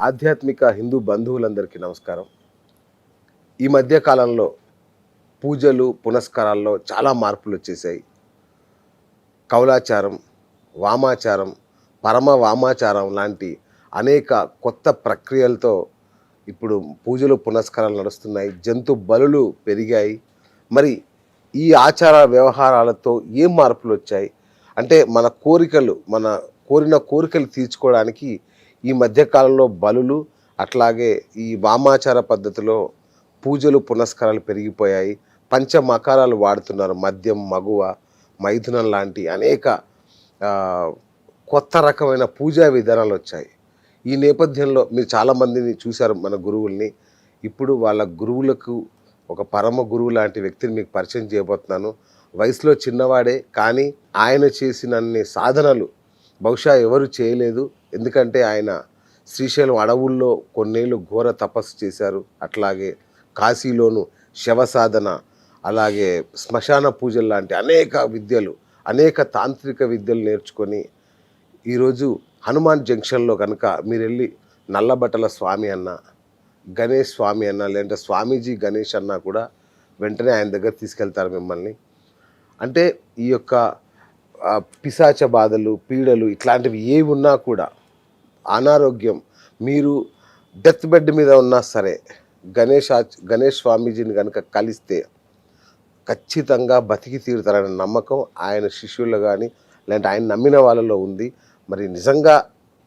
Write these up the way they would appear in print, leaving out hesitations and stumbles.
ఆధ్యాత్మిక హిందూ బంధువులందరికీ నమస్కారం. ఈ మధ్య కాలంలో పూజలు, పునస్కారాల్లో చాలా మార్పులు వచ్చేసాయి. కౌలాచారం, వామాచారం, పరమ వామాచారం లాంటి అనేక కొత్త ప్రక్రియలతో ఇప్పుడు పూజలు, పునస్కారాలు నడుస్తున్నాయి. జంతు బలులు పెరిగాయి. మరి ఈ ఆచార వ్యవహారాలతో ఏం మార్పులు వచ్చాయి? అంటే మన కోరిన కోరికలు తీర్చుకోవడానికి ఈ మధ్యకాలంలో బలులు, అట్లాగే ఈ వామాచార పద్ధతిలో పూజలు, పునస్కారాలు పెరిగిపోయాయి. పంచమకారాలు వాడుతున్నారు. మద్యం, మగువ, మైథునం లాంటి అనేక కొత్త రకమైన పూజా విధానాలు వచ్చాయి. ఈ నేపథ్యంలో మీరు చాలామందిని చూశారు, మన గురువుల్ని. ఇప్పుడు వాళ్ళ గురువులకు ఒక పరమ గురువు లాంటి వ్యక్తిని మీకు పరిచయం చేయబోతున్నాను. వయసులో చిన్నవాడే, కానీ ఆయన చేసినన్ని సాధనలు బహుశా ఎవరు చేయలేదు. ఎందుకంటే ఆయన శ్రీశైలం అడవుల్లో కొన్నేళ్ళు ఘోర తపస్సు చేశారు. అట్లాగే కాశీలోను శవ సాధన, అలాగే శ్మశాన పూజలు లాంటి అనేక విద్యలు, అనేక తాంత్రిక విద్యలు నేర్చుకొని ఈరోజు హనుమాన్ జంక్షన్లో కనుక మీరు వెళ్ళి నల్లబట్టల స్వామి అన్న, గణేష్ స్వామి అన్న, లేదంటే స్వామీజీ గణేష్ అన్న కూడా వెంటనే ఆయన దగ్గర తీసుకెళ్తారు మిమ్మల్ని. అంటే ఈ యొక్క పిశాచ బాధలు, పీడలు ఇట్లాంటివి ఏవి ఉన్నా కూడా, అనారోగ్యం, మీరు డెత్ బెడ్ మీద ఉన్నా సరే గణేష్ స్వామీజీని కనుక కలిస్తే ఖచ్చితంగా బతికి తీరుతారనే నమ్మకం ఆయన శిష్యుల్లో కానీ లేదంటే ఆయన నమ్మిన వాళ్ళలో ఉంది. మరి నిజంగా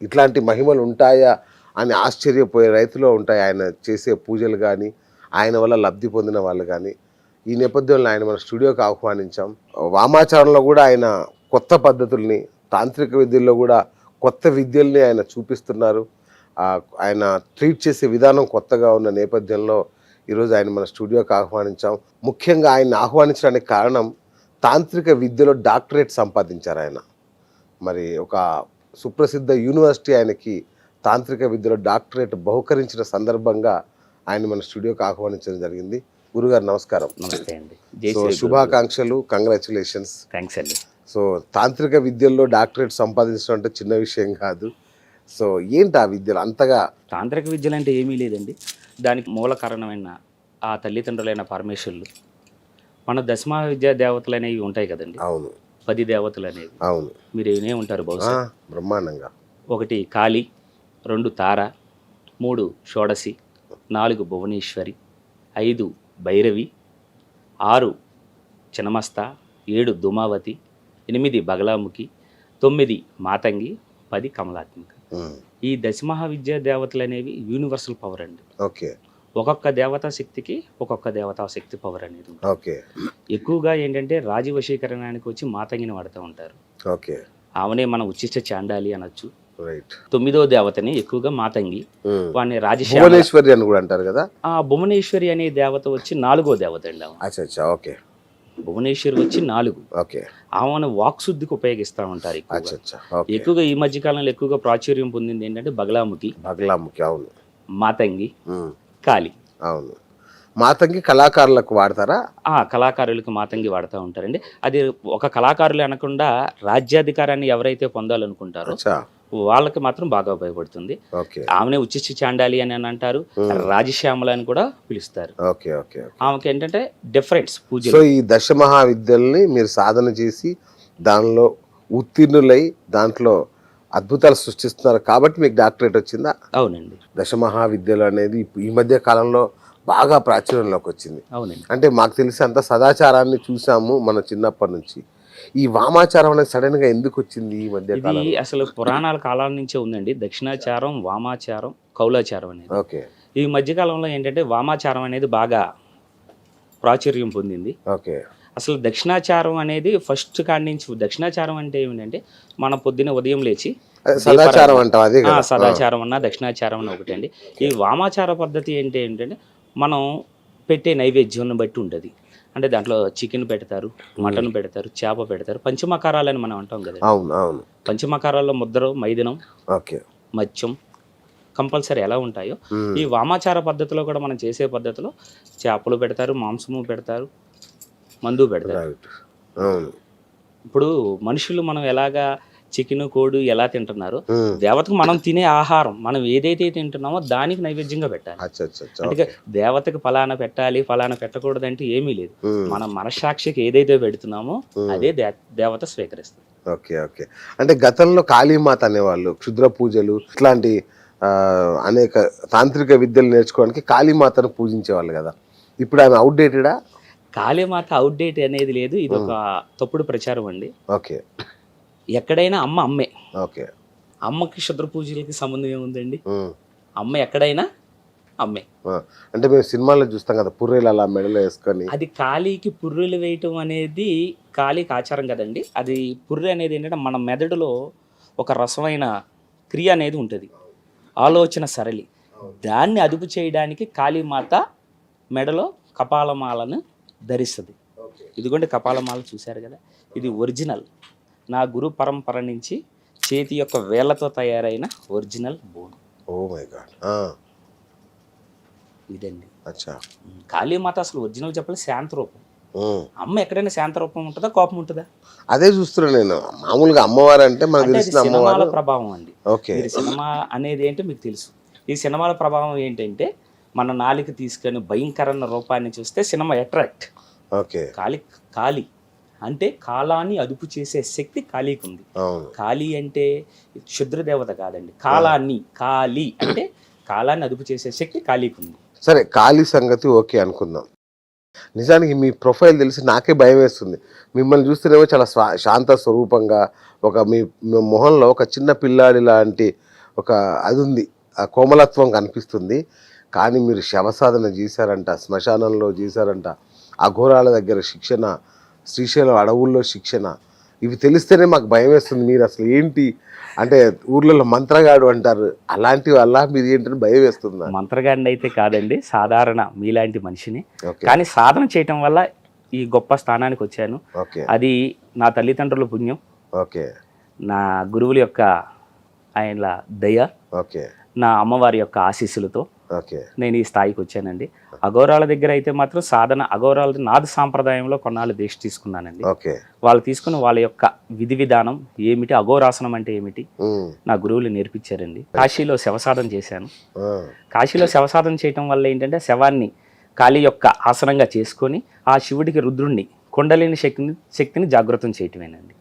ఇట్లాంటి మహిమలు ఉంటాయా అని ఆశ్చర్యపోయే రైతులో ఉంటాయి ఆయన చేసే పూజలు కానీ, ఆయన వల్ల లబ్ధి పొందిన వాళ్ళు కానీ. ఈ నేపథ్యంలో ఆయన మన స్టూడియోకి ఆహ్వానించాం. వామాచారంలో కూడా ఆయన కొత్త పద్ధతుల్ని, తాంత్రిక విద్యల్లో కూడా కొత్త విద్యల్ని ఆయన చూపిస్తున్నారు. ఆయన ట్రీట్ చేసే విధానం కొత్తగా ఉన్న నేపథ్యంలో ఈరోజు ఆయన మన స్టూడియోకి ఆహ్వానించాం. ముఖ్యంగా ఆయన్ని ఆహ్వానించడానికి కారణం, తాంత్రిక విద్యలో డాక్టరేట్ సంపాదించారు ఆయన. మరి ఒక సుప్రసిద్ధ యూనివర్సిటీ ఆయనకి తాంత్రిక విద్యలో డాక్టరేట్ బహుకరించిన సందర్భంగా ఆయన మన స్టూడియోకి ఆహ్వానించడం జరిగింది. గురుగారు నమస్కారం. నమస్తే అండి. సో శుభాకాంక్షలు, కంగ్రాచులేషన్స్. థ్యాంక్స్ అండి. సో తాంత్రిక విద్యల్లో డాక్టరేట్ సంపాదించడం అంటే చిన్న విషయం కాదు. సో ఏంటి ఆ విద్యలు అంతగా? తాంత్రిక విద్యలు అంటే ఏమీ లేదండి. దానికి మూల కారణమైన ఆ తల్లిదండ్రులైన పరమేశ్వరులు, మన దశమా విద్యా దేవతలు అనేవి ఉంటాయి కదండి. అవును, 10 దేవతలు అనేవి. అవును, మీరు ఏమే ఉంటారు బహుశా. బ్రహ్మాండంగా. 1 కాళి, 2 తార, 3 షోడసి, 4 భువనేశ్వరి, 5 భైరవి, 6 చినమస్త, 7 దుమావతి, 8 బగలాముఖి, 9 మాతంగి, 10 కమలాత్మిక. ఈ దశమహావిద్యా దేవతలు అనేవి యూనివర్సల్ పవర్ అండి. ఓకే. ఒక్కొక్క దేవతా శక్తికి ఒక్కొక్క దేవతా శక్తి పవర్ అనేది ఉంటుంది. ఓకే. ఎక్కువగా ఏంటంటే రాజవశీకరణానికి వచ్చి మాతంగిని వాడుతూ ఉంటారు. ఓకే. ఆమెనే మన ఉచ్చిష్ట చాండాలి అనొచ్చు. రైట్. 9వ దేవతని ఎక్కువగా మాతంగి, వాడిని భువనేశ్వరి అని కూడా అంటారు కదా. ఆ భువనేశ్వరి అనే దేవత వచ్చి 4వ దేవత అండి. అచ్చా. ఓకే. భువనేశ్వరి వచ్చి 4. ఓకే. ఆమెను వాక్శుద్ధికి ఉపయోగిస్తూ ఉంటారు ఎక్కువగా. ఈ మధ్య కాలంలో ఎక్కువగా ప్రాచుర్యం పొందింది ఏంటంటే బగలాముఖి. అవును. మాతంగి, కాళి. అవును. మాతంగి కళాకారులకు వాడతారా? కళాకారులకు మాతంగి వాడుతూ ఉంటారండి. అది ఒక కళాకారులు అనకుండా రాజ్యాధికారాన్ని ఎవరైతే పొందాలనుకుంటారో వాళ్ళకి మాత్రం బాగా ఉపయోగపడుతుంది. ఆమెనే ఉచ్చిష్టి చాండాలి అని అంటారు, రాజశ్యామల అని కూడా పిలుస్తారు. ఆమెకి ఏంటంటే డిఫరెన్స్ పూజ. సో ఈ దశమహావిద్యల్ని మీరు సాధన చేసి దానిలో ఉత్తీర్ణులై దాంట్లో అద్భుతాలు సృష్టిస్తున్నారు కాబట్టి మీకు డాక్టరేట్ వచ్చిందా? అవునండి. దశమహావిద్యలు అనేది ఈ మధ్య కాలంలో బాగా ప్రాచుర్యంలోకి వచ్చింది. అవునండి. అంటే మాకు తెలిసి అంత సదాచారాన్ని చూసాము మన చిన్నప్పటి నుంచి. ఈ వామాచారం అనేది సడన్ గా ఎందుకు వచ్చింది ఈ మధ్య కాలంలో? ఇది అసలు పురాణాల కాలాల నుంచే ఉందండి. దక్షిణాచారం, వామాచారం, కౌలాచారం అనేది. ఓకే. ఈ మధ్యకాలంలో ఏంటంటే వామాచారం అనేది బాగా ప్రాచుర్యం పొందింది. ఓకే. అసలు దక్షిణాచారం అనేది ఫస్ట్ కాడి నుంచి, దక్షిణాచారం అంటే ఏమిటంటే మన పొద్దున్న ఉదయం లేచి సదాచారం అంటాం, అదే కదా. సదాచారం అన్న దక్షిణాచారం అన్న ఒకటి అండి. ఈ వామాచార పద్ధతి ఏంటంటే మనం పెట్టే నైవేద్యం బట్టి ఉంటుంది. అంటే దాంట్లో చికెన్ పెడతారు, మటన్ పెడతారు, చేప పెడతారు. పంచమకారాలని మనం అంటాం కదా. అవును. పంచమకారాల్లో ముద్ర, మైదనం, ఓకే, మత్స్యం కంపల్సరీ ఎలా ఉంటాయో ఈ వామాచార పద్ధతిలో కూడా మనం చేసే పద్ధతిలో చేపలు పెడతారు, మాంసము పెడతారు, మందు పెడతారు. ఇప్పుడు మనుషులు మనం ఎలాగా చికెన్ కోడి ఎలా తింటున్నారో దేవతకు మనం తినే ఆహారం మనం ఏదైతే తింటున్నామో దానికి నైవేద్యంగా పెట్టాలి. అచ్చా అచ్చా అచ్చా. అంటే దేవతకి ఫలానా పెట్టాలి ఫలానా పెట్టకూడదు అంటే ఏమీ లేదు. మనం మనస్సాక్షికి ఏదైతే పెడుతున్నామో అదే దేవత స్వీకరిస్తుంది. Okay okay. అంటే గతంలో కాళీమాత అనేవాళ్ళు క్షుద్ర పూజలు ఇట్లాంటి అనేక తాంత్రిక విద్యలు నేర్చుకోవడానికి కాళీమాతను పూజించేవాళ్ళు కదా, ఇప్పుడు ఆమె అవుట్డేటెడా? కాళీమాత అవుట్డేట్ అనేది లేదు, ఇది ఒక తప్పుడు ప్రచారం అండి. ఓకే. ఎక్కడైనా అమ్మ అమ్మే. ఓకే. అమ్మకి క్షుద్ర పూజలకి సంబంధం ఏముందండి? అమ్మ ఎక్కడైనా అమ్మే. అంటే మేము సినిమాల్లో చూస్తాం కదా పుర్రెలు అలా మెడలో వేసుకొని. అది కాళీకి పుర్రెలు వేయటం అనేది కాళీకి ఆచారం కదండి. అది పుర్రె అనేది ఏంటంటే మన మెదడులో ఒక రసమైన క్రియ అనేది ఉంటుంది, ఆలోచన సరళి. దాన్ని అదుపు చేయడానికి కాళీమాత మెడలో కపాలమాలను ధరిస్తుంది. ఇదిగోండి కపాలమాల చూశారు కదా, ఇది ఒరిజినల్ నా గురు పరంపర నుంచి చేతి యొక్క వేళ్లతో తయారైన original bone. Oh my god. ఇదండి. అచ్చా. కాళీమాత అసలు ఒరిజినల్ చెప్పాలి శాంత రూపం. అమ్మ ఎక్కడైనా శాంత రూపం ఉంటుందా, కోపం ఉంటుందా? అదే చూస్తున్నా నేను. మామూలుగా అమ్మవారు అంటే మనకు తెలిసిన సినిమాల ప్రభావం అండి. ఓకే. సినిమా అనేది ఏంటో మీకు తెలుసు. ఈ సినిమాల ప్రభావం ఏంటంటే మన నాలిక తీసుకొని భయంకరమైన రూపాన్ని చూస్తే సినిమా అట్రాక్ట్. ఓకే. కాళీ అంటే కాలాన్ని అదుపు చేసే శక్తి కాళీకి ఉంది. కాళీ అంటే క్షుద్రదేవత కాదండి, కాలాన్ని కాళీ అంటే కాలాన్ని అదుపు చేసే శక్తి కాళీకి ఉంది. సరే కాళీ సంగతి ఓకే అనుకుందాం. నిజానికి మీ ప్రొఫైల్ తెలిసి నాకే భయం వేస్తుంది. మిమ్మల్ని చూస్తేనేమో చాలా శాంత స్వరూపంగా ఒక మీ మొహంలో ఒక చిన్న పిల్లాడి లాంటి ఒక అది ఉంది, ఆ కోమలత్వం కనిపిస్తుంది. కానీ మీరు శవసాధన చేశారంట, శ్మశానంలో చేశారంట, అఘోరాల దగ్గర శిక్షణ, శ్రీశైలం అడవుల్లో శిక్షణ, ఇవి తెలిస్తేనే మాకు భయం వేస్తుంది. మీరు అసలు ఏంటి అంటే ఊర్లలో మంత్రగాడు అంటారు, అలాంటి వల్ల మీరు ఏంటని భయం వేస్తుంది. మంత్రగాడిని అయితే కాదండి, సాధారణ మీలాంటి మనిషిని. కానీ సాధన చేయటం వల్ల ఈ గొప్ప స్థానానికి వచ్చాను. అది నా తల్లిదండ్రుల పుణ్యం, నా గురువుల యొక్క ఆయన దయ, నా అమ్మవారి యొక్క ఆశీస్సులతో నేను ఈ స్థాయికి వచ్చానండి. అఘోరాల దగ్గర అయితే మాత్రం సాధన, అఘోరాల నాద సాంప్రదాయంలో కొన్నాళ్ళు దీక్ష తీసుకున్నానండి. వాళ్ళు తీసుకుని వాళ్ళ యొక్క విధి విధానం ఏమిటి, అఘోరాసనం అంటే ఏమిటి నా గురువులు నేర్పించారండి. కాశీలో శవసాధన చేశాను. కాశీలో శవసాధన చేయటం వల్ల ఏంటంటే శవాన్ని కాళీ యొక్క ఆసనంగా చేసుకొని ఆ శివుడికి రుద్రుణ్ణి కుండలిని శక్తిని జాగృతం చేయటమేనండి.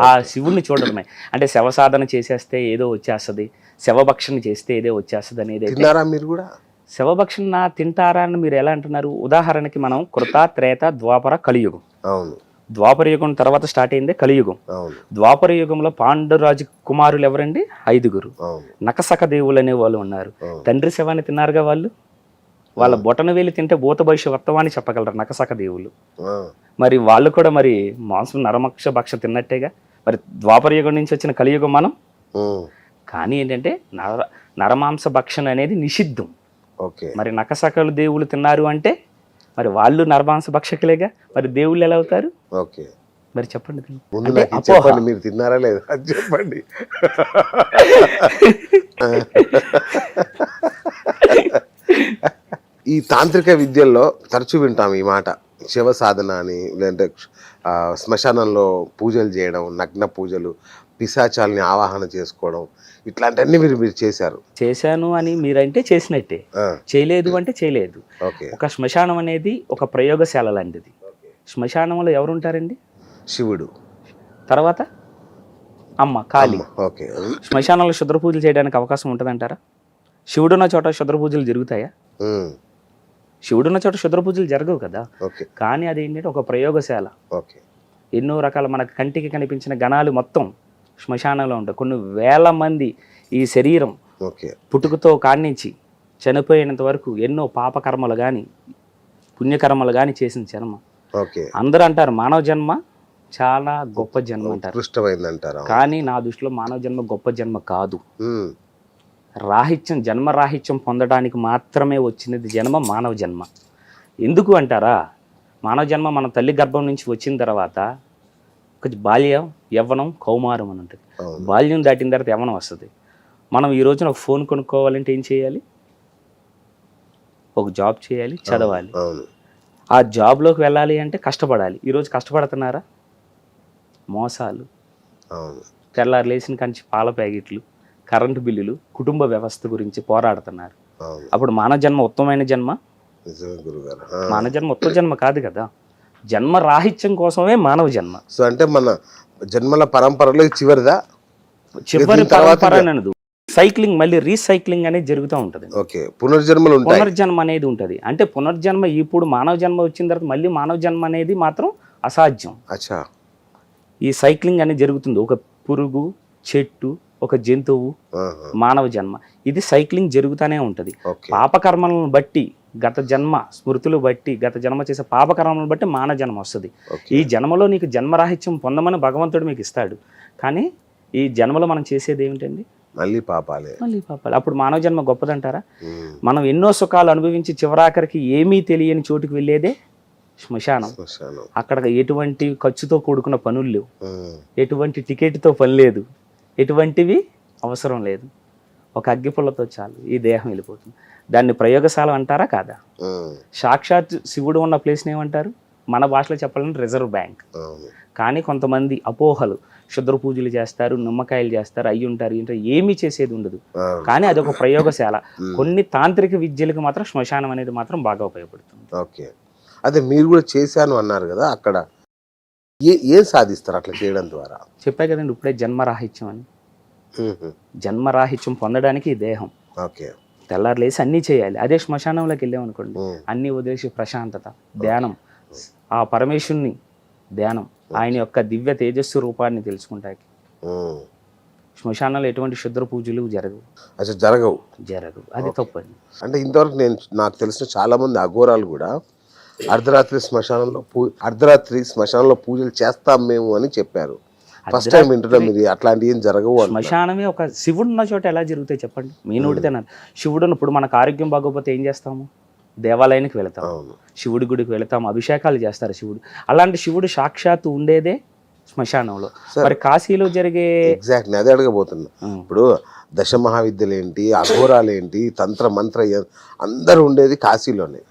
ఆ శివుడిని చూడటమే. అంటే శవసాధన చేసేస్తే ఏదో వచ్చేస్తుంది, శవభక్షణ చేస్తే ఏదో వచ్చేస్తుంది అనేది. మీరు కూడా శవభక్షణ తింటారా అని మీరు ఎలా అంటున్నారు? ఉదాహరణకి మనం కృత, త్రేత, ద్వాపర, కలియుగం. ద్వాపర యుగం తర్వాత స్టార్ట్ అయిందే కలియుగం. ద్వాపర యుగంలో పాండురాజు కుమారులు ఎవరండి? 5గురు. నకసక దేవులు అనే వాళ్ళు ఉన్నారు. తండ్రి శవాన్ని తిన్నారుగా వాళ్ళు. వాళ్ళ బొటన వేలి తింటే భూత భవిష్య వర్తమాని చెప్పగలరు నకసక దేవులు. మరి వాళ్ళు కూడా మరి మాంసం నరమక్ష భక్ష తిన్నట్టేగా. మరి ద్వాపర యుగం నుంచి వచ్చిన కలియుగం మనం. కానీ ఏంటంటే నరమాంస భక్షణ అనేది నిషిద్ధం. మరి నకసకలు దేవులు తిన్నారు అంటే మరి వాళ్ళు నరమాంస భక్షకులేగా, మరి దేవుళ్ళు ఎలా అవుతారు? మరి చెప్పండి, మీరు తిన్నారా లేదా చెప్పండి. ఈ తాంత్రిక విద్యల్లో తరచూ వింటాం ఈ మాట, శివ సాధన అని, లేదంటే శ్మశానంలో పూజలు చేయడం, నగ్న పూజలు, పిశాచాలని ఆవాహన చేసుకోవడం, ఇట్లాంటివన్నీ మీరు చేశాను అని మీరంటే చేసినట్టే, చేయలేదు అంటే చేయలేదు. ఒక శ్మశానం అనేది ఒక ప్రయోగశాల లాంటిది. శ్మశానంలో ఎవరు ఉంటారండి? శివుడు, తర్వాత అమ్మ కాళీ. శ్మశానంలో క్షుద్ర పూజలు చేయడానికి అవకాశం ఉంటుందంటారా? శివుడున్న చోట క్షుద్ర పూజలు జరుగుతాయా? శివుడున్న చోట క్షుద్ర పూజలు జరగవు కదా. కానీ అది ఏంటంటే ఒక ప్రయోగశాల. ఎన్నో రకాల మనకు కంటికి కనిపించిన గణాలు మొత్తం శ్మశానంలో ఉంటాయి. కొన్ని వేల మంది ఈ శరీరం పుట్టుకతో కానించి చనిపోయినంత వరకు ఎన్నో పాపకర్మలు కానీ పుణ్యకర్మలు కానీ చేసిన జన్మ. అందరూ అంటారు మానవ జన్మ చాలా గొప్ప జన్మ అంటారు. కానీ నా దృష్టిలో మానవ జన్మ గొప్ప జన్మ కాదు. రాహిత్యం, జన్మరాహిత్యం పొందడానికి మాత్రమే వచ్చినది జన్మ మానవ జన్మ. ఎందుకు అంటారా? మానవ జన్మ మన తల్లి గర్భం నుంచి వచ్చిన తర్వాత ఒక బాల్యం, యవ్వనం, కౌమారం అని ఉంటుంది. బాల్యం దాటిన తర్వాత యవ్వనం వస్తుంది. మనం ఈ రోజున ఒక ఫోన్ కొనుక్కోవాలంటే ఏం చేయాలి? ఒక జాబ్ చేయాలి, చదవాలి. ఆ జాబ్లోకి వెళ్ళాలి అంటే కష్టపడాలి. ఈరోజు కష్టపడుతున్నారా? మోసాలు, తెల్లారు లేచిన కంచి పాల ప్యాకెట్లు, కరెంటు బిల్లులు, కుటుంబ వ్యవస్థ గురించి పోరాడుతున్నారు. అవును. అప్పుడు మానవ జన్మ ఉత్తమమైన జన్మ? నిజమే గురుగారు. మానవ జన్మ ఉత్తమ జన్మ కాదు కదా. జన్మ రాహిత్యం కోసమే మానవ జన్మ. సో అంటే మన జన్మల పరంపరలో ఇది చివరిదా? చివరి పరంపర అనదు, సైక్లింగ్, మళ్ళీ రీసైక్లింగ్ అనేది జరుగుతూ ఉంటుంది. ఓకే, పునర్జన్మలు ఉంటాయి. పునర్జన్మ అనేది ఉంటుంది. అంటే పునర్జన్మ ఇప్పుడు మానవ జన్మ వచ్చిన తర్వాత మళ్ళీ మానవ జన్మ అనేది మాత్రం అసాధ్యం. అచ్చా. ఈ సైక్లింగ్ అనేది జరుగుతుంది. ఒక పురుగు, చెట్టు, ఒక జంతువు, మానవ జన్మ, ఇది సైక్లింగ్ జరుగుతూనే ఉంటుంది. ఓకే. పాపకర్మలను బట్టి, గత జన్మ స్మృతులు బట్టి, గత జన్మ చేసే పాపకర్మలను బట్టి మానవ జన్మ వస్తుంది. ఈ జన్మలో నీకు జన్మరాహిత్యం పొందమని భగవంతుడు మీకు ఇస్తాడు. కానీ ఈ జన్మలో మనం చేసేది ఏమిటండి? మళ్ళీ పాపాలే. మళ్ళీ పాపాలు. అప్పుడు మానవ జన్మ గొప్పదంటారా? మనం ఎన్నో సుఖాలు అనుభవించి చివరాఖరికి ఏమీ తెలియని చోటుకు వెళ్ళేదే శ్మశానం. అక్కడ ఎటువంటి ఖర్చుతో కూడుకున్న పనులు లేవు, ఎటువంటి టికెట్తో పని లేదు, ఎటువంటివి అవసరం లేదు. ఒక అగ్గిపుల్లతో చాలు ఈ దేహం వెళ్ళిపోతుంది. దాన్ని ప్రయోగశాల అంటారా కాదా? సాక్షాత్ శివుడు ఉన్న ప్లేస్ని ఏమంటారు? మన భాషలో చెప్పాలంటే రిజర్వ్ బ్యాంక్. కానీ కొంతమంది అపోహలు, క్షుద్ర పూజలు చేస్తారు, నిమ్మకాయలు చేస్తారు, అయ్యి ఉంటారు, ఏమీ చేసేది ఉండదు. కానీ అది ఒక ప్రయోగశాల. కొన్ని తాంత్రిక విద్యలకు మాత్రం శ్మశానం అనేది మాత్రం బాగా ఉపయోగపడుతుంది. ఓకే. అదే మీరు కూడా చేశాను అన్నారు కదా, అక్కడ ఏం సాధిస్తారు అట్లా చేయడం ద్వారా? చెప్పా కదండి ఇప్పుడే, జన్మరాహిత్యం అని. జన్మరాహిత్యం పొందడానికి ఈ దేహం. ఓకే. తెల్లారు లేసి అన్నీ చేయాలి. అదే శ్మశానంలోకి వెళ్ళామనుకోండి, అన్నీ వదిలేసి ప్రశాంతత, ధ్యానం, ఆ పరమేశ్వరుని ధ్యానం, ఆయన యొక్క దివ్య తేజస్సు రూపాన్ని తెలుసుకుంటాకి. శ్మశానంలో ఎటువంటి శుద్ర పూజలు జరగవు. అసలు జరగవు. అది తప్పండి. అంటే ఇంతవరకు నాకు తెలిసిన చాలా మంది అఘోరాలు కూడా అర్ధరాత్రి శ్మశానంలో పూజలు చేస్తాం మేము అని చెప్పారు. ఫస్ట్ టైం వింటున్నా. మీరు అట్లాంటివి ఏం జరగవు. శ్మశానమే ఒక శివుడు ఉన్న చోట ఎలా జరుగుతాయి చెప్పండి? మీ నోటితేనా? శివుడు ఇప్పుడు మనకు ఆరోగ్యం బాగోకపోతే ఏం చేస్తాము? దేవాలయానికి వెళతాం, శివుడి గుడికి వెళతాం, అభిషేకాలు చేస్తారు శివుడు. అలాంటి శివుడు సాక్షాత్తు ఉండేదే శ్మశానంలో. మరి కాశీలో జరిగే ఎగ్జాక్ట్లీ అదే అడగబోతున్నా. ఇప్పుడు దశ మహావిద్యలు ఏంటి, అఘోరాలు ఏంటి, తంత్ర మంత్ర అందరూ ఉండేది కాశీలోనే,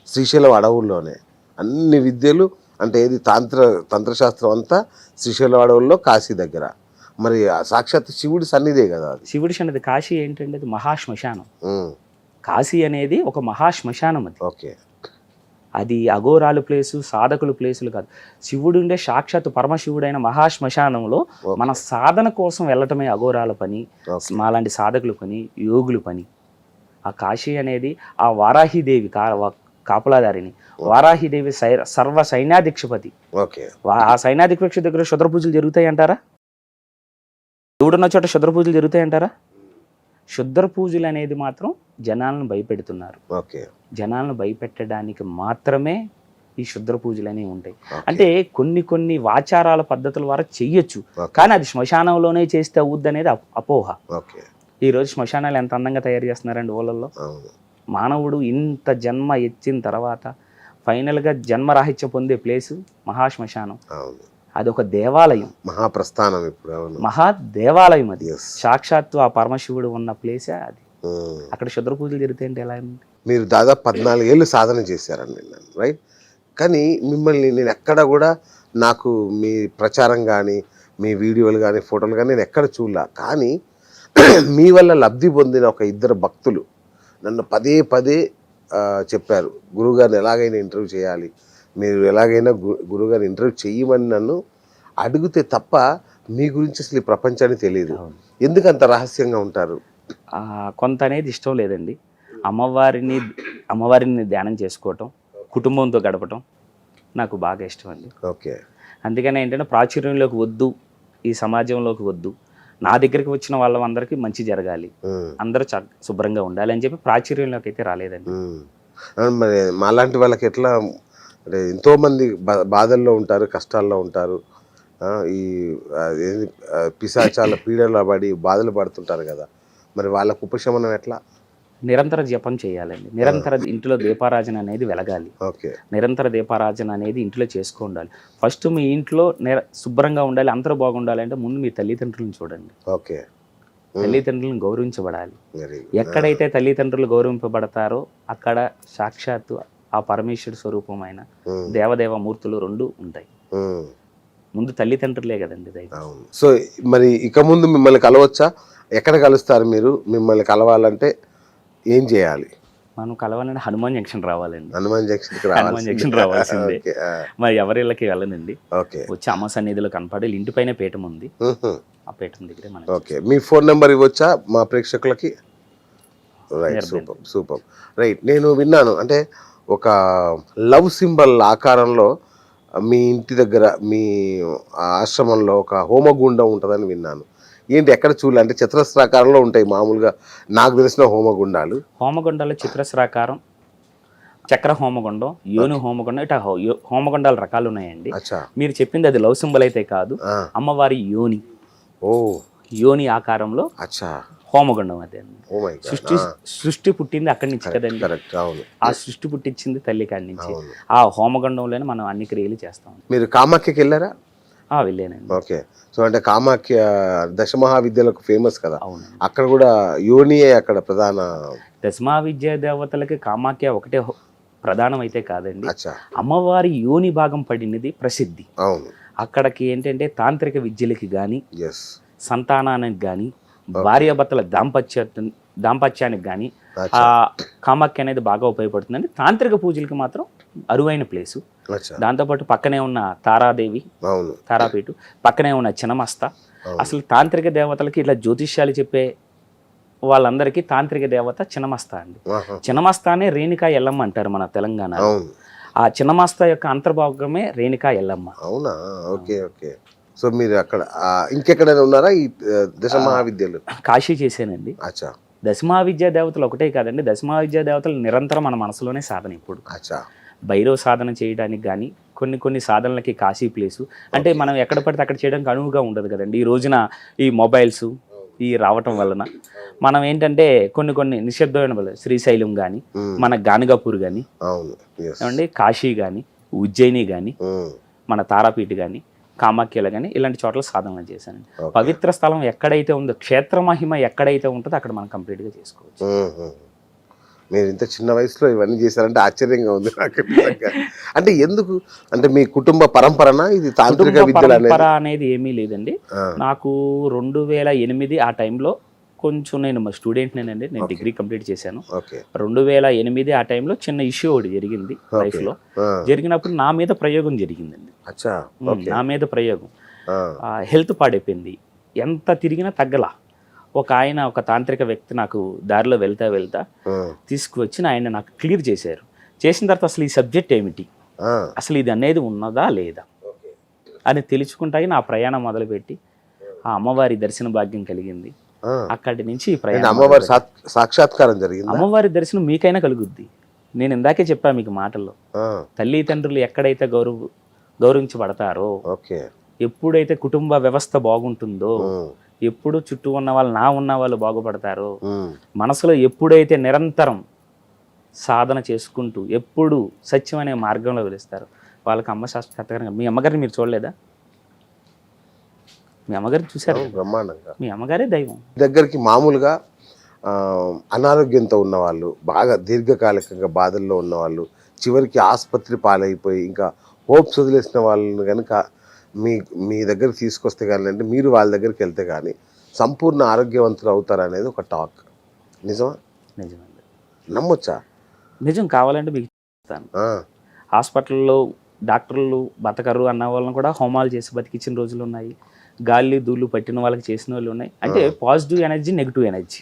శ్రీశైలం అడవుల్లోనే. అన్ని విద్యలు అంటే ఏది తంత్రశాస్త్రం అంతా శ్రీశైలం అడవుల్లో, కాశీ దగ్గర. మరి సాక్షాత్ శివుడి సన్నిధే కదా అది. శివుడి సన్నిధి. కాశీ ఏంటంటే అది మహాశ్మశానం. కాశీ అనేది ఒక మహాశ్మశానం. అది ఓకే. అది అఘోరాలు ప్లేసు, సాధకులు ప్లేసులు కాదు. శివుడు ఉండే సాక్షాత్ పరమశివుడైన మహాశ్మశానంలో మన సాధన కోసం వెళ్ళటమే అఘోరాల పని, మాలాంటి సాధకుల పని, యోగుల పని. ఆ కాశీ అనేది ఆ వారాహిదేవి కాపులాదారిని, వారాహిదేవి సర్వ సైన్యాధిక్షపతి. ఆ సైన్యాధిక్ష దగ్గర క్షుద్ర పూజలు జరుగుతాయి అంటారా? శివుడున్న చోట క్షుద్ర పూజలు జరుగుతాయి అంటారా? క్షుద్ర పూజలు అనేది మాత్రం జనాలను భయపెడుతున్నారు. జనాలను భయపెట్టడానికి మాత్రమే ఈ క్షుద్ర పూజలు అనేవి ఉంటాయి. అంటే కొన్ని ఆచారాల పద్ధతుల ద్వారా చెయ్యొచ్చు, కానీ అది శ్మశానంలోనే చేస్తే అవుద్ది అనేది అపోహ. ఈరోజు శ్మశానాలు ఎంత అందంగా తయారు చేస్తున్నారండి ఊళ్ళల్లో. మానవుడు ఇంత జన్మ ఎత్తిన తర్వాత ఫైనల్గా జన్మరాహిత్యం పొందే ప్లేసు మహాశ్మశానం. అదొక దేవాలయం, మహాప్రస్థానం. ఇప్పుడు మహాదేవాలయం అది. సాక్షాత్తు ఆ పరమశివుడు ఉన్న ప్లేసే అది. అక్కడ క్షుద్ర పూజలు జరుగుతాయంటే ఎలా? మీరు దాదాపు 14 ఏళ్ళు సాధన చేశారండి, రైట్? కానీ మిమ్మల్ని నేను ఎక్కడ కూడా, నాకు మీ ప్రచారం కానీ, మీ వీడియోలు కానీ, ఫోటోలు కానీ నేను ఎక్కడ చూడలా. కానీ మీ వల్ల లబ్ధి పొందిన ఒక 2 భక్తులు నన్ను పదే చెప్పారు, గురువుగారిని ఎలాగైనా ఇంటర్వ్యూ చేయాలి, మీరు ఎలాగైనా గురువుగారిని ఇంటర్వ్యూ చేయమని నన్ను అడిగితే తప్ప మీ గురించి అసలు ఈ ప్రపంచానికి తెలియదు. ఎందుకు అంత రహస్యంగా ఉంటారు? కొంత అనేది ఇష్టం లేదండి. అమ్మవారిని ధ్యానం చేసుకోవటం, కుటుంబంతో గడపటం నాకు బాగా ఇష్టం అండి. ఓకే. అందుకని ఏంటంటే ప్రాచుర్యంలోకి వద్దు, ఈ సమాజంలోకి వద్దు, నా దగ్గరికి వచ్చిన వాళ్ళందరికీ మంచి జరగాలి, అందరూ శుభ్రంగా ఉండాలి అని చెప్పి ప్రాచుర్యంలోకి అయితే రాలేదండి. మరి మాలాంటి వాళ్ళకి ఎట్లా అంటే, ఎంతోమంది బాధల్లో ఉంటారు, కష్టాల్లో ఉంటారు, ఈ పిశాచాల పీడలో పడి బాధలు పడుతుంటారు కదా, మరి వాళ్ళకు ఉపశమనం ఎట్లా? నిరంతర జపం చేయాలండి. నిరంతర ఇంట్లో దీపారాజన అనేది వెలగాలి. నిరంతర దీపారాజన అనేది ఇంట్లో ఉండాలి. ఫస్ట్ మీ ఇంట్లో శుభ్రంగా ఉండాలి, అందరూ బాగుండాలి అంటే ముందు మీ తల్లిదండ్రులను చూడండి. తల్లిదండ్రులను గౌరవించబడాలి. ఎక్కడైతే తల్లిదండ్రులు గౌరవింపబడతారో అక్కడ సాక్షాత్తు ఆ పరమేశ్వరుడు స్వరూపమైన దేవదేవ మూర్తులు 2 ఉంటాయి. ముందు తల్లిదండ్రులే కదండి దైవం. అవును. సో మరి ఇక ముందు మిమ్మల్ని కలవచ్చా? ఎక్కడ కలుస్తారు మీరు? మిమ్మల్ని కలవాలంటే ఏం చేయాలి? మనం కలవాలంటే హనుమాన్ జంక్షన్ రావాలండి. హనుమాన్ జంక్షన్కి హనుమాన్ జంక్షన్ రావాల్సిందే. ఓకే. మరి ఎవరిళ్ళకి వెళ్ళనండి. ఓకే. వచ్చి అమ్మ సన్నిధిలో కనపడి ఇంటిపైనే పీఠం ఉంది, ఆ పీఠం దగ్గరే మనం ఓకే. మీ ఫోన్ నెంబర్ ఇవ్వచ్చా మా ప్రేక్షకులకి? Right, super super. రైట్, నేను విన్నాను అంటే ఒక లవ్ సింబల్ ఆకారంలో మీ ఇంటి దగ్గర మీ ఆశ్రమంలో ఒక హోమగుండం ఉంటుందని విన్నాను. ఏంటి, ఎక్కడ చూడలే? అంటే చతురస్రాకారంలో ఉంటాయి మామూలుగా నాకు తెలిసిన హోమగుండాలు. హోమగుండాలు చిత్రస్రాకారం, చక్ర హోమగుండం, యోని హోమగుండం, ఇట్లా హోమగుండాల రకాలు ఉన్నాయండి. అచ్చా. మీరు చెప్పింది అది లవ్ సింబల్ అయితే కాదు, అమ్మవారి యోని, ఓ యోని ఆకారంలో అచ్చా హోమగుండం అదే. Oh my god. సృష్టి పుట్టింది అక్కడి నుంచి కదండి. కరెక్ట్. అవును. ఆ సృష్టి పుట్టించింది తల్లి కాడి నుంచి. అవును. ఆ హోమగుండంలోనే మనం అన్ని క్రియలు చేస్తాం. మీరు కామాఖ్యకి వెళ్ళారా? వెళ్ళానండి. ఓకే. సో అంటే కామాఖ్య దశమహావిద్యలకు ఫేమస్ కదా. అవును. అక్కడ కూడా యోనియే అక్కడ ప్రధాన. దశమా విద్యా దేవతలకి కామాఖ్య ఒకటే ప్రధానం అయితే కాదండి. అచ్చా. అమ్మవారి యోని భాగం పడినది ప్రసిద్ధి. అవును. అక్కడికి ఏంటంటే తాంత్రిక విద్యలకి కానీ, ఎస్, సంతానానికి కానీ, భార్యాభర్తల దాంపత్యానికి కానీ ఆ కామాఖ్య అనేది బాగా ఉపయోగపడుతుందండి. తాంత్రిక పూజలకి మాత్రం అరువైన ప్లేసు. దాంతోపాటు పక్కనే ఉన్న తారాదేవి, అవును, తారాపీఠు, పక్కనే ఉన్న చినమస్త. అసలు తాంత్రిక దేవతలకి ఇట్లా జ్యోతిష్యాలు చెప్పే వాళ్ళందరికీ తాంత్రిక దేవత చినమస్త అండి. చినమస్తానే రేణుకా ఎల్లమ్మ అంటారు మన తెలంగాణ. ఆ చినమస్త యొక్క అంతర్భాగమే రేణుకా ఎల్లమ్మ. అవునా? Okay okay. సో మీరు అక్కడ ఇంకెక్కడైనా ఉన్నారా ఈ దశమహావిద్యలు? కాశీ చేశానండి. అచ్చా. దశమహావిద్యా దేవతలు ఒకటే కాదండి, దశమహావిద్యా దేవతలు నిరంతరం మన మనసులోనే సాధన. ఇప్పుడు అచ్చా. భైరవ సాధన చేయడానికి కానీ కొన్ని సాధనలకి కాశీ ప్లేసు. అంటే మనం ఎక్కడ పడితే అక్కడ చేయడానికి అనువుగా ఉండదు కదండి. ఈ రోజున ఈ మొబైల్స్ ఈ రావటం వలన మనం ఏంటంటే కొన్ని నిశ్శబ్దమైన శ్రీశైలం కానీ, మన గానగాపూర్ కానీ, ఏమండి కాశీ కానీ, ఉజ్జయిని కానీ, మన తారాపీఠ కానీ, కామాఖ్యలు కానీ ఇలాంటి చోట్ల సాధనలు చేశాను. పవిత్ర స్థలం ఎక్కడైతే ఉందో, క్షేత్ర మహిమ ఎక్కడైతే ఉంటుందో అక్కడ మనం కంప్లీట్గా చేసుకోవచ్చు. మీరు ఇంత చిన్న వయసులో ఇవన్నీ చేశారంటే ఆశ్చర్యంగా ఉంది నాకు. అంటే ఎందుకు అంటే మీ కుటుంబ పరంపరనా ఇది? తాంత్రిక విద్యల అనేది ఏమీ లేదండి. నాకు 2008 ఆ టైంలో కొంచెం నేను మా స్టూడెంట్నేనండి, నేను డిగ్రీ కంప్లీట్ చేశాను. 2008 ఆ టైంలో చిన్న ఇష్యూ ఒకటి జరిగింది లైఫ్లో. జరిగినప్పుడు నా మీద ప్రయోగం జరిగిందండి. నా మీద ప్రయోగం, హెల్త్ పాడైపోయింది, ఎంత తిరిగినా తగ్గలా. ఒక తాంత్రిక వ్యక్తి నాకు దారిలో వెళ్తా తీసుకువచ్చి ఆయన నాకు క్లియర్ చేశారు. చేసిన తర్వాత అసలు ఈ సబ్జెక్ట్ ఏమిటి, అసలు ఇది అనేది ఉన్నదా లేదా అని తెలుసుకుంటాయి నా ప్రయాణం మొదలుపెట్టి ఆ అమ్మవారి దర్శన భాగ్యం కలిగింది. అక్కడి నుంచి ఈ ప్రయాణం, అమ్మవారి సాక్షాత్కారం జరిగింది. అమ్మవారి దర్శనం మీకైనా కలుగుద్ది. నేను ఇందాకే చెప్పా మీకు మాటల్లో, తల్లిదండ్రులు ఎక్కడైతే గౌరవించబడతారో, ఎప్పుడైతే కుటుంబ వ్యవస్థ బాగుంటుందో, ఎప్పుడు చుట్టూ ఉన్న వాళ్ళు బాగుపడతారో, మనసులో ఎప్పుడైతే నిరంతరం సాధన చేసుకుంటూ ఎప్పుడు సత్యం అనే మార్గంలో వెలుస్తారు వాళ్ళకి అమ్మ సాక్షాత్కారంగా. మీ అమ్మగారిని మీరు చూడలేదా? మీ అమ్మగారిని చూసారు? బ్రహ్మాండంగా. మీ అమ్మగారే దైవం. దగ్గరికి మామూలుగా అనారోగ్యంతో ఉన్నవాళ్ళు, బాగా దీర్ఘకాలికంగా బాధల్లో ఉన్నవాళ్ళు, చివరికి ఆసుపత్రి పాలైపోయి ఇంకా హోప్స్ వదిలేసిన వాళ్ళని కనుక మీ దగ్గరికి తీసుకొస్తే కానీ, అంటే మీరు వాళ్ళ దగ్గరికి వెళ్తే కానీ సంపూర్ణ ఆరోగ్యవంతులు అవుతారు అనేది ఒక టాక్. నిజమా? నిజమండి. నమ్మొచ్చా? నిజం. కావాలంటే మీకు చెప్తాను. హాస్పిటల్లో డాక్టర్లు బతకరు అన్న వాళ్ళని కూడా హోమాలు చేసి బతికించిన రోజులు ఉన్నాయి. గాలి ధూళ్ళు పట్టిన వాళ్ళకి చేసిన వాళ్ళు ఉన్నాయి. అంటే పాజిటివ్ ఎనర్జీ, నెగిటివ్ ఎనర్జీ.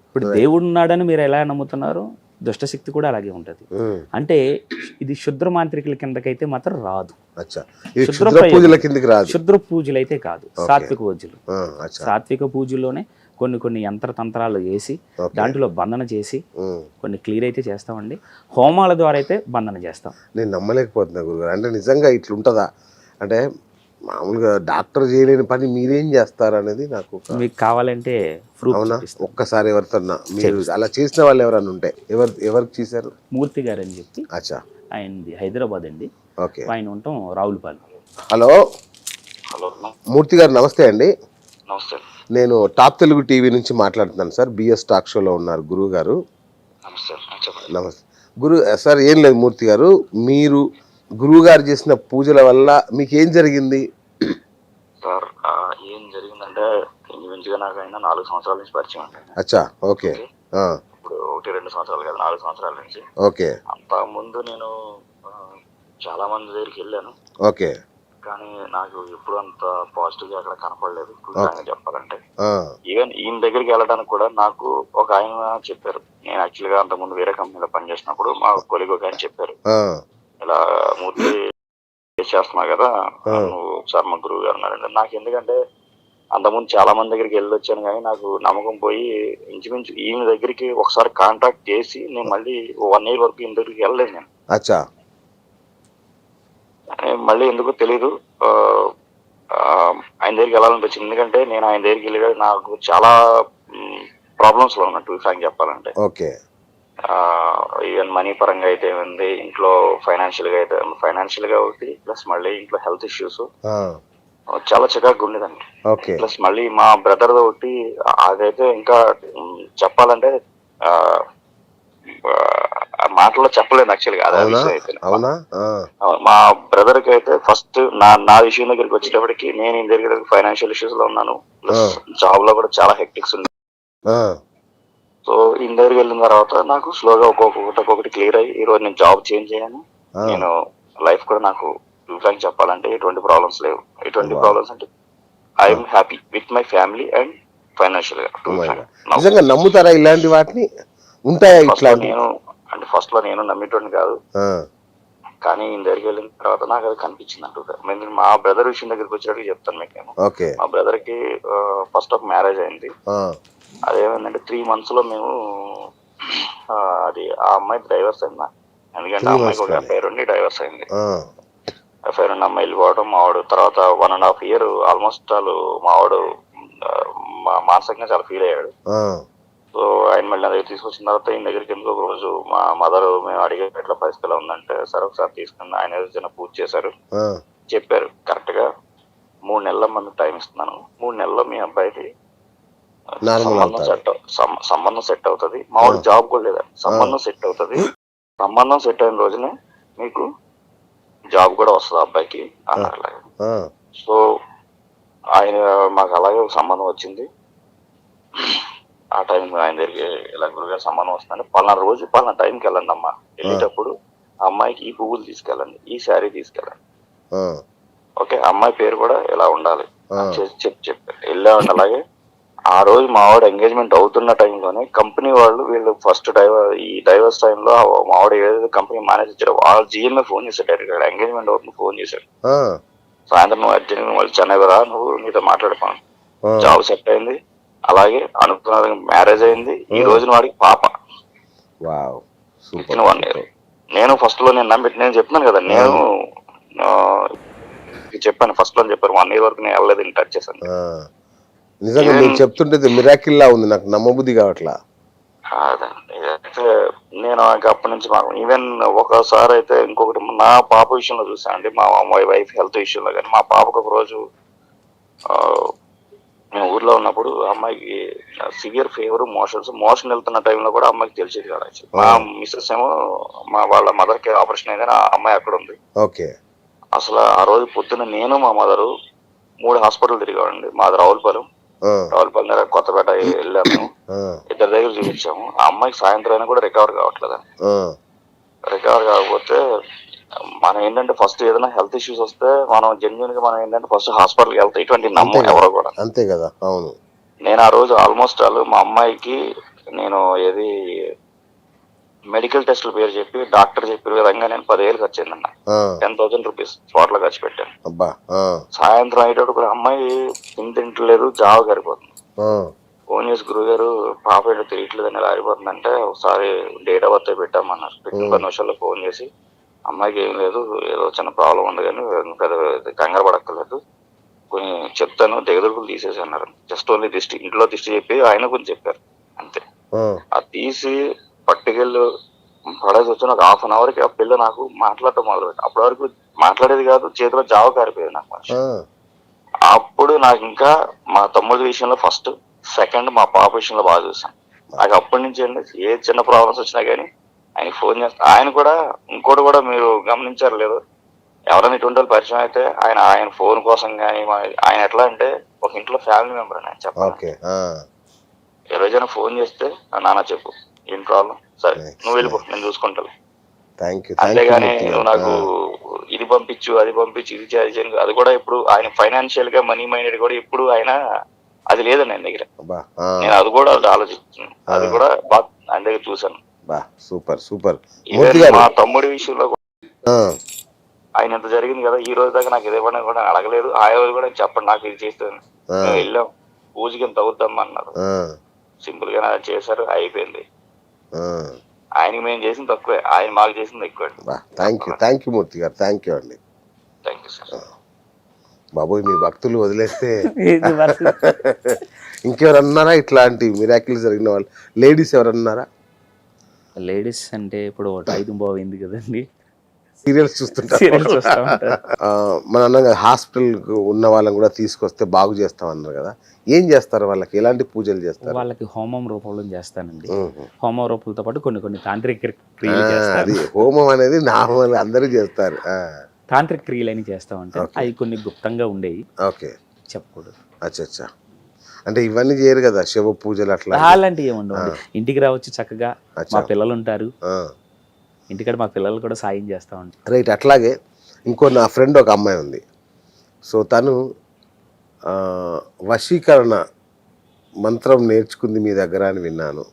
ఇప్పుడు దేవుడు ఉన్నాడని మీరు ఎలా నమ్ముతున్నారు, దుష్టశక్తి కూడా అలాగే ఉంటుంది. అంటే ఇది శుద్ర మాంత్రికుల కిందకైతే మాత్రం రాదు. శుద్ర పూజలు అయితే కాదు, సాత్విక పూజలు. సాత్విక పూజల్లోనే కొన్ని యంత్రతంత్రాలు వేసి దాంట్లో బంధన చేసి కొన్ని క్లియర్ అయితే చేస్తామండి. హోమాల ద్వారా అయితే బంధన చేస్తాం. నేను నమ్మలేకపోతున్నా గురుగారు. అంటే నిజంగా ఇట్లుంటుందా? అంటే మామూలుగా డాక్టర్ చేయలేని పని మీరేం చేస్తారు అనేది నాకు. మీకు కావాలంటే ఒక్కసారి ఎవరితో మీరు అలా చేసిన వాళ్ళు ఎవరన్నా ఉంటే ఎవరికి చేశారు? మూర్తి గారు అని చెప్పి. అచ్చా. ఆయనది హైదరాబాద్ అండి. ఆయన ఉంటాం రావులపాలెం. హలో మూర్తి గారు, నమస్తే అండి. నమస్తే. నేను టాప్ తెలుగు టీవీ నుంచి మాట్లాడుతున్నాను సార్. బిఎస్ టాక్ షోలో ఉన్నారు గురువు గారు. నమస్తే గురు సార్. ఏం లేదు మూర్తి గారు, మీరు గురువు గారు చేసిన పూజల వల్ల మీకు ఏం జరిగింది? సార్ ఏం జరిగిందంటే ఇంచుమించుగా నాకు అయినా 4 సంవత్సరాల నుంచి పరిచయం అండి. అచ్చా, ఓకే. ఆ, ఇప్పుడు 1-2 సంవత్సరాలు కాదు, 4 సంవత్సరాల నుంచి. ఓకే. అంత ముందు నేను చాలా మంది దగ్గరికి వెళ్ళాను, ఓకే. కానీ నాకు ఎప్పుడు అంత పాజిటివ్ గా అక్కడ కనపడలేదు ఓకే. చెప్పాలంటే. ఆ, ఈవెన్ ఈయన దగ్గరికి వెళ్ళడానికి కూడా నాకు ఒక ఆయన చెప్పారు. నేను యాక్చువల్ గా అంత ముందు వేరే కంపెనీలో పనిచేసినప్పుడు మా కొలీగ్ ఒక ఆయన చెప్పారు, ఆ, ఇలా మూర్తి చేస్తున్నావు కదా ఆ. నువ్వు శర్మ గురువు గారు అన్నారండి. నాకు ఎందుకంటే అంతకుముందు చాలా మంది దగ్గరికి వెళ్ళొచ్చాను, కానీ నాకు నమ్మకం పోయి ఇంచుమించు ఈయన దగ్గరికి ఒకసారి కాంటాక్ట్ చేసి నేను మళ్ళీ 1 year వరకు ఈయన దగ్గరికి వెళ్ళలేదు నేను. అచ్చా. మళ్ళీ ఎందుకో తెలీదు ఆయన దగ్గరికి వెళ్ళాలనిపించింది. ఎందుకంటే నేను ఆయన దగ్గరికి వెళ్ళి నాకు చాలా ప్రాబ్లమ్స్ లో ఉన్నా, టు ఫ్రాంక్ చెప్పాలంటే. ఓకే. ఈవెన్ మనీ పరంగా అయితే ఉంది, ఇంట్లో ఫైనాన్షియల్ గా ఒకటి, ప్లస్ మళ్ళీ ఇంట్లో హెల్త్ ఇష్యూస్ ఆ, చాలా చికాకు ఉండేదండి. ఓకే. ప్లస్ మళ్ళీ మా బ్రదర్ ఒకటి అదైతే ఇంకా చెప్పాలంటే ఆ, ఆ మాటలో చెప్పలేదు యాక్చువల్గా. అదే అవునా? విషయం అయితే అవునా? ఆ, మా బ్రదర్ కి అయితే ఫస్ట్ నా విషయం దగ్గరికి వచ్చేటప్పటికి నేను ఈయన దగ్గర ఫైనాన్షియల్ ఇష్యూస్ లో ఉన్నాను, ప్లస్ జాబ్ లో కూడా చాలా హెక్టిక్స్ ఉంది. ఆ, సో ఈయన దగ్గరికి వెళ్ళిన తర్వాత నాకు స్లోగా ఒక్కొక్కటి క్లియర్ అయ్యి ఈ రోజు నేను జాబ్ చేంజ్ అయ్యాను. ఆ. నేను లైఫ్ కూడా నాకు ఫ్రాంక్ చెప్పాలంటే ఎటువంటి ప్రాబ్లమ్స్ లేవు. ఎటువంటి Wow. ప్రాబ్లమ్స్ అంటే I'm happy with my family and financial గా. Oh my God. నిజంగా నమ్ముతారా ఇలాంటి వాటిని? ఉంటాయా ఇట్లాంటి? ఫస్ట్ లో నేను నమ్మేటోడిని కాదు, ఆ, కానీ ఈయన దగ్గరికి వెళ్ళిన తర్వాత నాకు అది కనిపించింది అంటూ. నేను మా బ్రదర్ విషయం దగ్గరికి వచ్చేటప్పుడు చెప్తాను మీకు. నేను ఓకే. మా బ్రదర్ కి ఫస్ట్ ఆఫ్ మ్యారేజ్ అయింది. ఆ, అదేమైందంటే 3 months లో మేము అది ఆ అమ్మాయి డైవర్స్ అయింది నాకు. ఎందుకంటే 3 ఆ అమ్మాయికి months ఒక లోనే? ఎఫ్ఐఆర్ ఉండి డైవర్స్ అయింది. ఆ, ఎఫ్ఐఆర్ ఉండి అమ్మాయి వెళ్ళిపోవడం, మావాడు తర్వాత 1.5 year ఆల్మోస్ట్ వాళ్ళు మావాడు మానసికంగా చాలా ఫీల్ అయ్యాడు. ఆ, సో ఆయన మళ్ళీ నా దగ్గర తీసుకొచ్చిన తర్వాత ఈయన దగ్గరికి ఎందుకు ఒక రోజు మా మదర్ మేము అడిగే ఎట్లా పరిస్థితిలో ఉందంటే, సరే ఒకసారి తీసుకుని ఆయన చిన్న పూజ చేశారు, ఆ, చెప్పారు కరెక్ట్ గా 3 నెలల మంది టైం ఇస్తున్నాను, 3 నెలల్లో మీ అబ్బాయికి సంబంధం సెట్ అవుతుంది. మా వాడు జాబ్ కూడా లేదా, సంబంధం సెట్ అవుతుంది, సంబంధం సెట్ అయిన రోజునే మీకు జాబ్ కూడా వస్తుంది అబ్బాయికి అన్నారు అలాగే. సో ఆయన మాకు అలాగే ఒక సంబంధం వచ్చింది. ఆ టైం ఆయన దగ్గరికి ఇలా గురుగారు సంబంధం వస్తుందంటే పలానా రోజు పలానా టైంకి వెళ్ళండి అమ్మా, వెళ్ళేటప్పుడు ఆ అమ్మాయికి ఈ పువ్వులు తీసుకెళ్ళండి, ఈ శారీ తీసుకెళ్ళండి, ఓకే అమ్మాయి పేరు కూడా ఇలా ఉండాలి చెప్పారు. వెళ్ళామండి. అలాగే ఆ రోజు మావాడు ఎంగేజ్మెంట్ అవుతున్న టైంలోనే కంపెనీ వాళ్ళు వీళ్ళు ఫస్ట్ ఈ డైవర్స్ టైంలో మావాడు ఏదైతే కంపెనీ మేనేజ్ ఇచ్చారో వాళ్ళ జిఎంఏ ఫోన్ చేశాడు డైరెక్ట్ గా. ఎంగేజ్మెంట్ అవుతుంది ఫోన్ చేశాడు, సాయంత్రం నువ్వు అర్జెంట్ వాళ్ళు చెన్నై రా, నువ్వు నీతో మాట్లాడుకోను. జాబ్ సెట్ అయింది, అలాగే అనుకున్న మ్యారేజ్ అయింది. ఈ రోజున వాడికి పాప ఇచ్చిన 1 year. నేను ఫస్ట్ లో నేను చెప్తున్నాను కదా, నేను చెప్పాను ఫస్ట్ లో చెప్పారు 1 year వరకు నేను వెళ్ళలేదు, టచ్ చేశాను. నిజంగా మీరు చెప్తుంటే మిరాకిల్ లా ఉంది, నాకు నమ్మబుద్ధి కావట్లా. నేను అప్పటి నుంచి ఈవెన్ ఒకసారి అయితే ఇంకొకటి నా పాప విషయంలో చూసాను అండి, మా వైఫ్ హెల్త్ విషయంలో. కానీ మా పాపకు ఒక రోజు మేము ఊర్లో ఉన్నప్పుడు అమ్మాయికి సివియర్ ఫీవర్, మోషన్ వెళ్తున్న టైంలో కూడా అమ్మాయికి తెలిసేది కాదు. మా మిస్సెస్ ఏమో వాళ్ళ మదర్ కి ఆపరేషన్ అయిందని ఆ అమ్మాయి అక్కడ ఉంది. ఓకే. అసలు ఆ రోజు పొద్దున్న నేను మా మదరు 3 హాస్పిటల్ తిరిగామండి. మాది రావులపాలెం దగ్గర కొత్తపేట వెళ్ళాము. మేము 2 దగ్గర చూపించాము. ఆ అమ్మాయికి సాయంత్రం అయినా కూడా రికవర్ కావట్లేదని. రికవర్ కాకపోతే మనం ఏంటంటే ఫస్ట్ ఏదైనా హెల్త్ ఇష్యూస్ వస్తే మనం జెన్యున్ గా మనం ఏంటంటే ఫస్ట్ హాస్పిటల్కి వెళ్తాం, ఇటువంటి నమ్మం ఎవరు కూడా. అంతే కదా. అవును. నేను ఆ రోజు ఆల్మోస్ట్ మా అమ్మాయికి నేను మెడికల్ టెస్టుల పేరు చెప్పి డాక్టర్ చెప్పిన విధంగా నేను 10,000 ఖర్చు అయిందన్న. 10,000 రూపీస్ స్పాట్ లో ఖర్చు పెట్టాను. సాయంత్రం అయ్యేటప్పుడు కూడా అమ్మాయి తింటలేదు, జావ గారిపోతుంది. ఫోన్ చేసి గురుగారు పాప ఏంటో తెలియట్లేదని ఎలా ఆరిపోతుందంటే ఒకసారి డేట్ ఆఫ్ బర్త్ పెట్టామన్నారు. పెట్టిన 10 నిమిషాల్లో ఫోన్ చేసి అమ్మాయికి ఏం లేదు, ఏదో చిన్న ప్రాబ్లం ఉంది కానీ పెద్ద కంగారు పడక్కర్లేదు, కొన్ని చెప్తాను దిగదుడుకులు తీసేసి అన్నారు. జస్ట్ ఓన్లీ ఇంట్లో దిష్టి చెప్పి ఆయన కొంచెం చెప్పారు అంతే. అది తీసి పట్టుకెళ్ళు పడేసి వచ్చిన ఒక 1/2 hour కి ఆ పిల్ల నాకు మాట్లాడటం మొదలుపెట్టి. అప్పటి వరకు మాట్లాడేది కాదు, చేతిలో జావ కారిపోయేది నాకు మనిషి. అప్పుడు నాకు ఇంకా మా తమ్ముడి విషయంలో ఫస్ట్, సెకండ్ మా పాప విషయంలో బాగా చూసాను. నాకు అప్పటి నుంచి అండి ఏ చిన్న ప్రాబ్లమ్స్ వచ్చినా కానీ ఆయన ఫోన్ చేస్తా. ఆయన కూడా ఇంకోటి కూడా మీరు గమనించారు లేదు, ఎవరైనా ఇటువంటి వాళ్ళు పరిచయం అయితే ఆయన ఫోన్ కోసం కానీ ఆయన ఎట్లా అంటే ఒక ఇంట్లో ఫ్యామిలీ మెంబర్ అని చెప్పాలి. ఓకే. ఏ రోజైనా ఫోన్ చేస్తే నాన్న చెప్పు ఏం ప్రాబ్లం, సరే నువ్వు వెళ్ళిపో నేను చూసుకుంటాను. అంతేగాని నువ్వు నాకు ఇది పంపించు అది పంపించు ఇది చేయను, అది కూడా ఇప్పుడు ఆయన ఫైనాన్షియల్ గా మనీ మైండెడ్ కూడా ఇప్పుడు ఆయన అది లేదండి ఆయన దగ్గర. నేను అది కూడా ఆలోచిస్తున్నాను, అది కూడా బాగా ఆయన దగ్గర చూసాను. Super super. మా తమ్ముడి విషయంలో ఆయన ఎంత జరిగింది కదా, ఈ రోజు దాకా నాకు ఇదేమన్నా కూడా అడగలేదు. ఆ రోజు కూడా చెప్పండి నాకు ఇది చేస్తాను, మేము వెళ్ళాం పూజకి ఎంత అవుతాం అన్నారు, సింపుల్ గా చేశారు అయిపోయింది. ఆయనకి మేము చేసింది తక్కువే, ఆయన మాకు చేసింది ఎక్కువ. థ్యాంక్ యూ మూర్తి గారు, థ్యాంక్ యూ అండి. Thank you sir. బాబోయ్ మీ భక్తులు వదిలేస్తే ఇంకెవరన్నారా ఇట్లాంటి మిరాకిల్స్ జరిగిన వాళ్ళు? లేడీస్ ఎవరన్నారా? లేడీస్ అంటే ఇప్పుడు 5 పోయింది కదండి, సీరియల్స్ చూస్తుంటారు. మన అన్న హాస్పిటల్ ఉన్న వాళ్ళని కూడా తీసుకొస్తే బాగు చేస్తాం అన్నారు కదా, ఏం చేస్తారు వాళ్ళకి, ఎలాంటి పూజలు చేస్తారు? వాళ్ళకి హోమం రూపంలో చేస్తానండి. హోమం రూపంతో పాటు కొన్ని తాంత్రిక క్రియలు చేస్తారు. హోమం అనేది నార్మల్ అందరూ చేస్తారు. తాంత్రిక క్రియలు అని చేస్తామంటే అవి కొన్ని గుప్తంగా ఉండేవి, ఓకే, చెప్పకూడదు. అచ్చా, అంటే ఇవన్నీ చేయరు కదా శివ పూజలు అట్లా అలాంటివి ఏముండవు. ఇంటికి రావచ్చు చక్కగా, మా పిల్లలు ఉంటారు ఇంటికాడ, మా పిల్లలు కూడా సాయం చేస్తా ఉంటారు. రైట్. అట్లాగే ఇంకో నా ఫ్రెండ్ ఒక అమ్మాయి ఉంది. సో తను వశీకరణ మంత్రం నేర్చుకుంది మీ దగ్గర అని విన్నాను.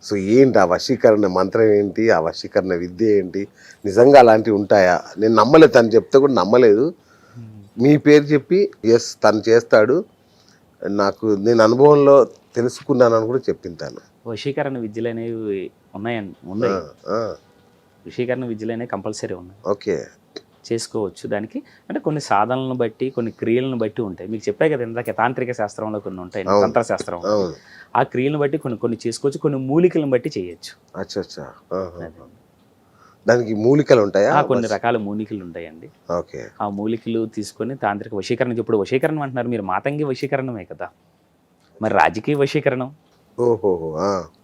సో ఏంటి ఆ వశీకరణ మంత్రం ఏంటి, ఆ వశీకరణ విద్య ఏంటి, నిజంగా అలాంటివి ఉంటాయా? నేను నమ్మలేదు, తను చెప్తే కూడా నమ్మలేదు. మీ పేరు చెప్పి ఎస్ తను చేస్తాడు, నేను అనుభవంలో తెలుసుకున్నానని కూడా చెప్పింది తను. వశీకరణ విద్యలు అనేవి ఉన్నాయి. వశీకరణ విద్యలు అనేవి కంపల్సరీ ఉన్నాయి. ఓకే, చేసుకోవచ్చు. దానికి అంటే కొన్ని సాధనలను బట్టి కొన్ని క్రియలను బట్టి ఉంటాయి. మీకు చెప్పే కదా ఇందాక తాంత్రిక శాస్త్రంలో కొన్ని ఉంటాయి, తంత్ర శాస్త్రం, ఆ క్రియలను బట్టి కొన్ని చేసుకోవచ్చు, కొన్ని మూలికలను బట్టి చేయొచ్చు. అచ్చా, దానికి మూలికలు ఉంటాయా? కొన్ని రకాల మూలికలు ఉంటాయండి. ఓకే, ఆ మూలికలు తీసుకొని తాంత్రిక వశీకరణ. ఇప్పుడు వశీకరణం అంటున్నారు మీరు, మాతంగి వశీకరణమే కదా, మరి రాజకీయ వశీకరణం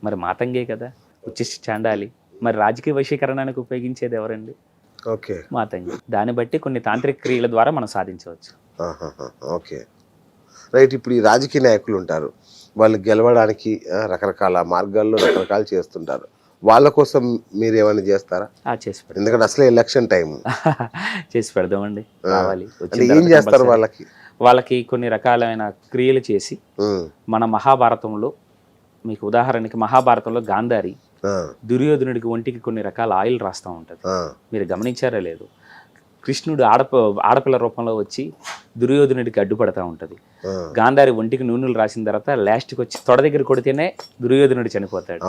మరి మాతంగే కదా, ఉచ్చిష్టి చాండాలి. మరి రాజకీయ వశీకరణానికి ఉపయోగించేది ఎవరండి? ఓకే, మాతంగి. దాన్ని బట్టి కొన్ని తాంత్రిక క్రియల ద్వారా మనం సాధించవచ్చు. Okay, right. ఇప్పుడు ఈ రాజకీయ నాయకులు ఉంటారు, వాళ్ళు గెలవడానికి రకరకాల మార్గాల్లో రకరకాలు చేస్తుంటారు. వాళ్ళ కోసం మీరు ఏమైనా చేస్తారా? చేసి పెడతాం, ఎందుకంటే అసలే ఎలక్షన్ టైం. చేసి పెడదామండి, రావాలి. ఏం చేస్తారు వాళ్ళకి కొన్ని రకాలైన క్రియలు చేసి, మన మహాభారతంలో మీకు ఉదాహరణకి మహాభారతంలో గాంధారి దుర్యోధనుడికి ఒంటికి కొన్ని రకాల ఆయిల్ రాస్తూ ఉంటుంది, మీరు గమనించారా లేదు? కృష్ణుడు ఆడపిల్ల రూపంలో వచ్చి దుర్యోధనుడికి అడ్డుపడతా ఉంటుంది. గాంధారి ఒంటికి నూనెలు రాసిన తర్వాత లాస్ట్కి వచ్చి తొడ దగ్గర కొడితేనే దుర్యోధనుడు చనిపోతాడు.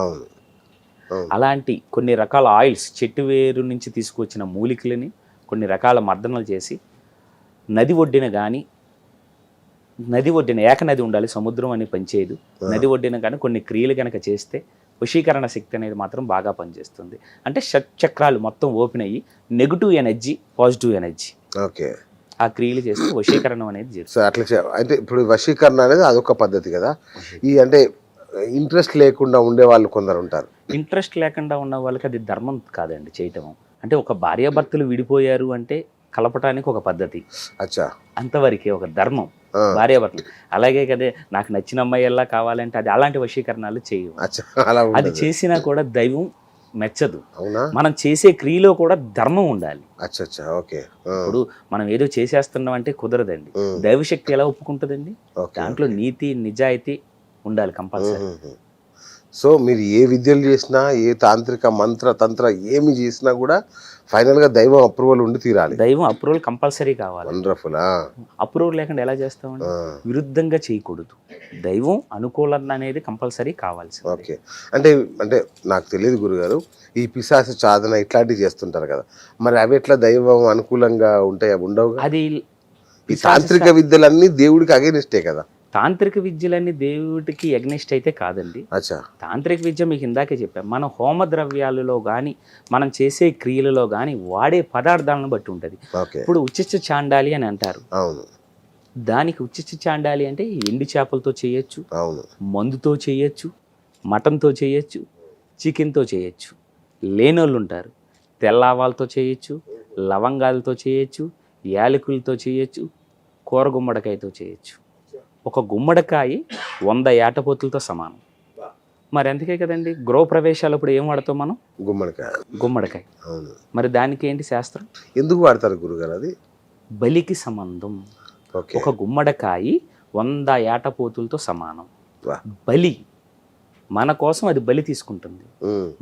అలాంటి కొన్ని రకాల ఆయిల్స్, చెట్టు వేరు నుంచి తీసుకొచ్చిన మూలికలని కొన్ని రకాల మర్దనలు చేసి నది ఒడ్డిన కానీ, నది ఒడ్డిన ఏకనది ఉండాలి, సముద్రం అని పనిచేయదు, నది ఒడ్డిన కానీ కొన్ని క్రియలు కనుక చేస్తే వశీకరణ శక్తి అనేది మాత్రం బాగా పనిచేస్తుంది. అంటే షట్చక్రాలు మొత్తం ఓపెన్ అయ్యి negative energy, positive energy, okay, ఆ క్రియలు చేస్తే వశీకరణం అనేది జరుగుతుంది. అట్లా అయితే ఇప్పుడు వశీకరణ అనేది అదొక పద్ధతి కదా. ఈ అంటే ఇంట్రెస్ట్ లేకుండా ఉండే వాళ్ళు కొందరు ఉంటారు. ఇంట్రెస్ట్ లేకుండా ఉన్న వాళ్ళకి అది ధర్మం కాదండి చేయటం. అంటే ఒక భార్యాభర్తలు విడిపోయారు అంటే కలపటానికి ఒక పద్ధతి, అంతవరకే ఒక ధర్మం భార్యాభర్తలు. అలాగే కదే నాకు నచ్చిన అమ్మాయి ఎలా కావాలంటే అది అలాంటి వశీకరణాలు చేయవు. అది చేసినా కూడా దైవం మెచ్చదు. మనం చేసే క్రియలో కూడా ధర్మం ఉండాలి. ఇప్పుడు మనం ఏదో చేసేస్తున్నాం అంటే కుదరదండి. దైవశక్తి ఎలా ఒప్పుకుంటుందండి? దాంట్లో నీతి నిజాయితీ ఉండాలి కంపల్సరీ. సో మీరు ఏ విద్యలు చేసినా, ఏ తాంత్రిక మంత్ర తంత్ర ఏమి చేసినా కూడా ఫైనల్ గా దైవం అప్రూవల్ ఉండి తీరాలి. దైవం అప్రూవల్ కంపల్సరీ కావాలి. వండర్ఫుల్. అప్రూవల్ లేకుండా ఎలా చేస్తామండి? విరుద్ధంగా చేయకూడదు, దైవం అనుకూలత అనేది కంపల్సరీ కావాల్సింది. ఓకే, అంటే నాకు తెలియదు గురుగారు, ఈ పిశాచ సాధన ఇట్లాంటివి చేస్తుంటారు కదా, మరి అవి ఎట్లా దైవం అనుకూలంగా ఉంటాయా? ఉండవు. అది ఈ తాంత్రిక విద్యలన్నీ దేవుడికి అగైనిస్టే కదా. తాంత్రిక విద్యలన్నీ దేవుడికి ఎగ్నెస్ట్ అయితే కాదండి. తాంత్రిక విద్య మీకు ఇందాకే చెప్పాం, మన హోమ ద్రవ్యాలలో కానీ మనం చేసే క్రియలలో కానీ వాడే పదార్థాలను బట్టి ఉంటుంది. ఇప్పుడు ఉచ్చిష్ట చాండాలి అని అంటారు. దానికి ఉచ్చిష్ట చాండాలి అంటే ఎండి చేపలతో చేయొచ్చు, మందుతో చేయొచ్చు, మటన్తో చేయొచ్చు, చికెన్తో చేయొచ్చు. లేనోళ్ళు ఉంటారు, తెల్ల ఆవాలతో చేయొచ్చు, లవంగాలతో చేయొచ్చు, యాలకులతో చేయొచ్చు, కూర గుమ్మడికాయతో చేయొచ్చు. ఒక గుమ్మడికాయ 100 ఏటపోతులతో సమానం. మరి అందుకే కదండి గృహప్రవేశాలప్పుడు ఏం వాడతాం మనం? గుమ్మడికాయ. అవును. మరి దానికి ఏంటి శాస్త్రం? ఎందుకు వాడతారు గురుగారు అది? బలికి సంబంధం. ఒక గుమ్మడికాయ 100 ఏటపోతులతో సమానం. బలి మన కోసం అది బలి తీసుకుంటుంది,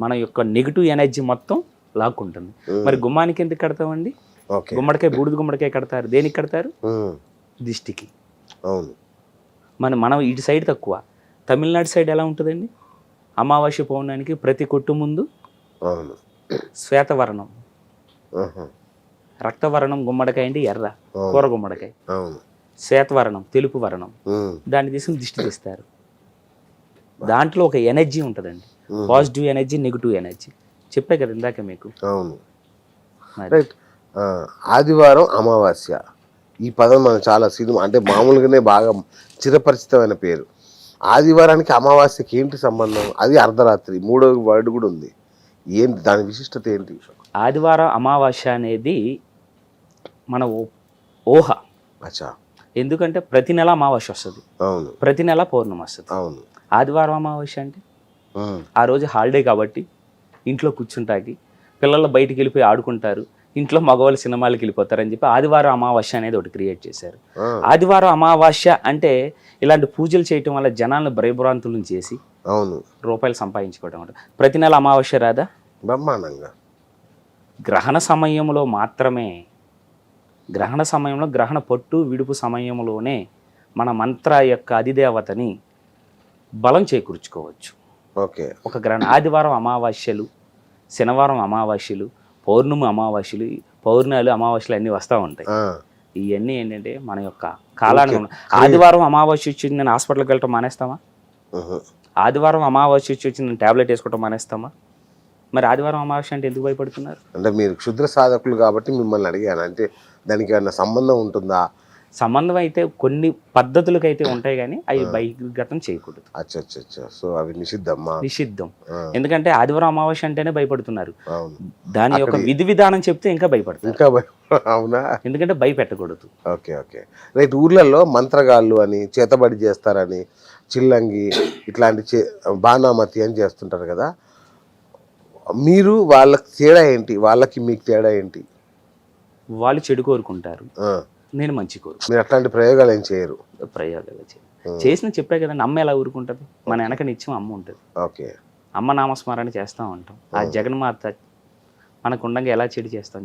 మన యొక్క నెగిటివ్ ఎనర్జీ మొత్తం లాక్కుంటుంది. మరి గుమ్మానికి ఎందుకు కడతామండి? గుమ్మడికాయ బూడిద గుమ్మడికాయ కడతారు. దేనికి కడతారు? దిష్టికి. అవును. మనం ఇటు సైడ్ తక్కువ. తమిళనాడు సైడ్ ఎలా ఉంటుందండి? అమావాస్య పౌర్ణానికి ప్రతి కొట్టు ముందు శ్వేతవర్ణం, రక్తవర్ణం గుమ్మడికాయ అంటే ఎర్ర కూర గుమ్మడికాయ, శ్వేతవర్ణం తెలుపు వర్ణం, దాన్ని తీసుకుని దిష్టి తీస్తారు. దాంట్లో ఒక ఎనర్జీ ఉంటుందండి, పాజిటివ్ ఎనర్జీ, నెగిటివ్ ఎనర్జీ. చెప్పే కదా ఇందాక మీకు. అవును. రైట్. ఆదివారం అమావాస్య ఈ పదం మనం చాలా సినిమా అంటే మామూలుగానే బాగా చిరపరిచితమైన పేరు. ఆదివారానికి అమావాస్యకి ఏంటి సంబంధం? అది అర్ధరాత్రి, 3వ వర్డ్ కూడా ఉంది. ఏంటి దాని విశిష్టత ఏంటి? ఆదివారం అమావాస్య అనేది మన ఊహ. అచ్చా. ఎందుకంటే ప్రతి నెల అమావాస్య వస్తుంది. అవును. ప్రతి నెల పౌర్ణమి వస్తుంది. అవును. ఆదివారం అమావాస్య అంటే ఆ రోజు హాలిడే కాబట్టి ఇంట్లో కూర్చుంటాకి, పిల్లలు బయటికి వెళ్ళిపోయి ఆడుకుంటారు, ఇంట్లో మగవాళ్ళు సినిమాలకు వెళ్ళిపోతారని చెప్పి ఆదివారం అమావాస్య అనేది ఒకటి క్రియేట్ చేశారు. ఆదివారం అమావాస్య అంటే ఇలాంటి పూజలు చేయటం వల్ల జనాలను భయభ్రాంతులను చేసి రూపాయలు సంపాదించుకోవడం. ప్రతి నెల అమావాస్య రాదా? బ్రహ్మాండంగా. గ్రహణ సమయంలో మాత్రమే, గ్రహణ సమయంలో గ్రహణ పట్టు విడుపు సమయంలోనే మన మంత్ర యొక్క అధిదేవతని బలం చేకూర్చుకోవచ్చు. ఓకే. ఒక గ్రహణ ఆదివారం అమావాస్యలు, శనివారం అమావాస్యలు, పౌర్ణమి అమావాస్యలు, పౌర్ణాలు అమావాస్యలు అన్నీ వస్తూ ఉంటాయి. ఇవన్నీ ఏంటంటే మన యొక్క కాలానికి. ఆదివారం అమావాస్య వచ్చింది నేను హాస్పిటల్కి వెళ్ళటం మానేస్తామా? ఆదివారం అమావాస్య వచ్చి నేను ట్యాబ్లెట్ వేసుకోవటం మానేస్తామా? మరి ఆదివారం అమావాస్య అంటే ఎందుకు భయపడుతున్నారు? అంటే మీరు క్షుద్ర సాధకులు కాబట్టి మిమ్మల్ని అడిగాను. అంటే దానికి ఏమైనా సంబంధం ఉంటుందా? సంబంధం అయితే కొన్ని పద్ధతులకు అయితే ఉంటాయి, కానీ అవి బహిర్గతం చేయకూడదు. సో అవి నిషిద్ధం. ఎందుకంటే ఆదివారం అమావాస్య అంటేనే భయపడుతున్నారు. దాని యొక్క విధి విధానం చెప్తే ఇంకా భయపడుతున్నారు. అవునా? ఎందుకంటే భయపెట్టకూడదు. ఓకే. రైట్. ఊర్లలో మంత్రగాళ్ళు అని, చేతబడి చేస్తారని, చిల్లంగి ఇట్లాంటి బాణామతి అని చేస్తుంటారు కదా. మీరు వాళ్ళకి తేడా ఏంటి? వాళ్ళకి మీకు తేడా ఏంటి? వాళ్ళు చెడు కోరుకుంటారు, నేను మంచి కోరు. మీరు అట్లాంటి ప్రయోగాలు ఏం చేయరు? ప్రయోగాలు చేసిన చెప్పే కదండి. అమ్మ ఎలా ఊరుకుంటుంది? మన వెనక నిత్యం అమ్మ ఉంటుంది. ఓకే. అమ్మ నామస్మరణ చేస్తూ ఉంటాం. ఆ జగన్మాత మనకు ఉండగా ఎలా చెడు చేస్తాం?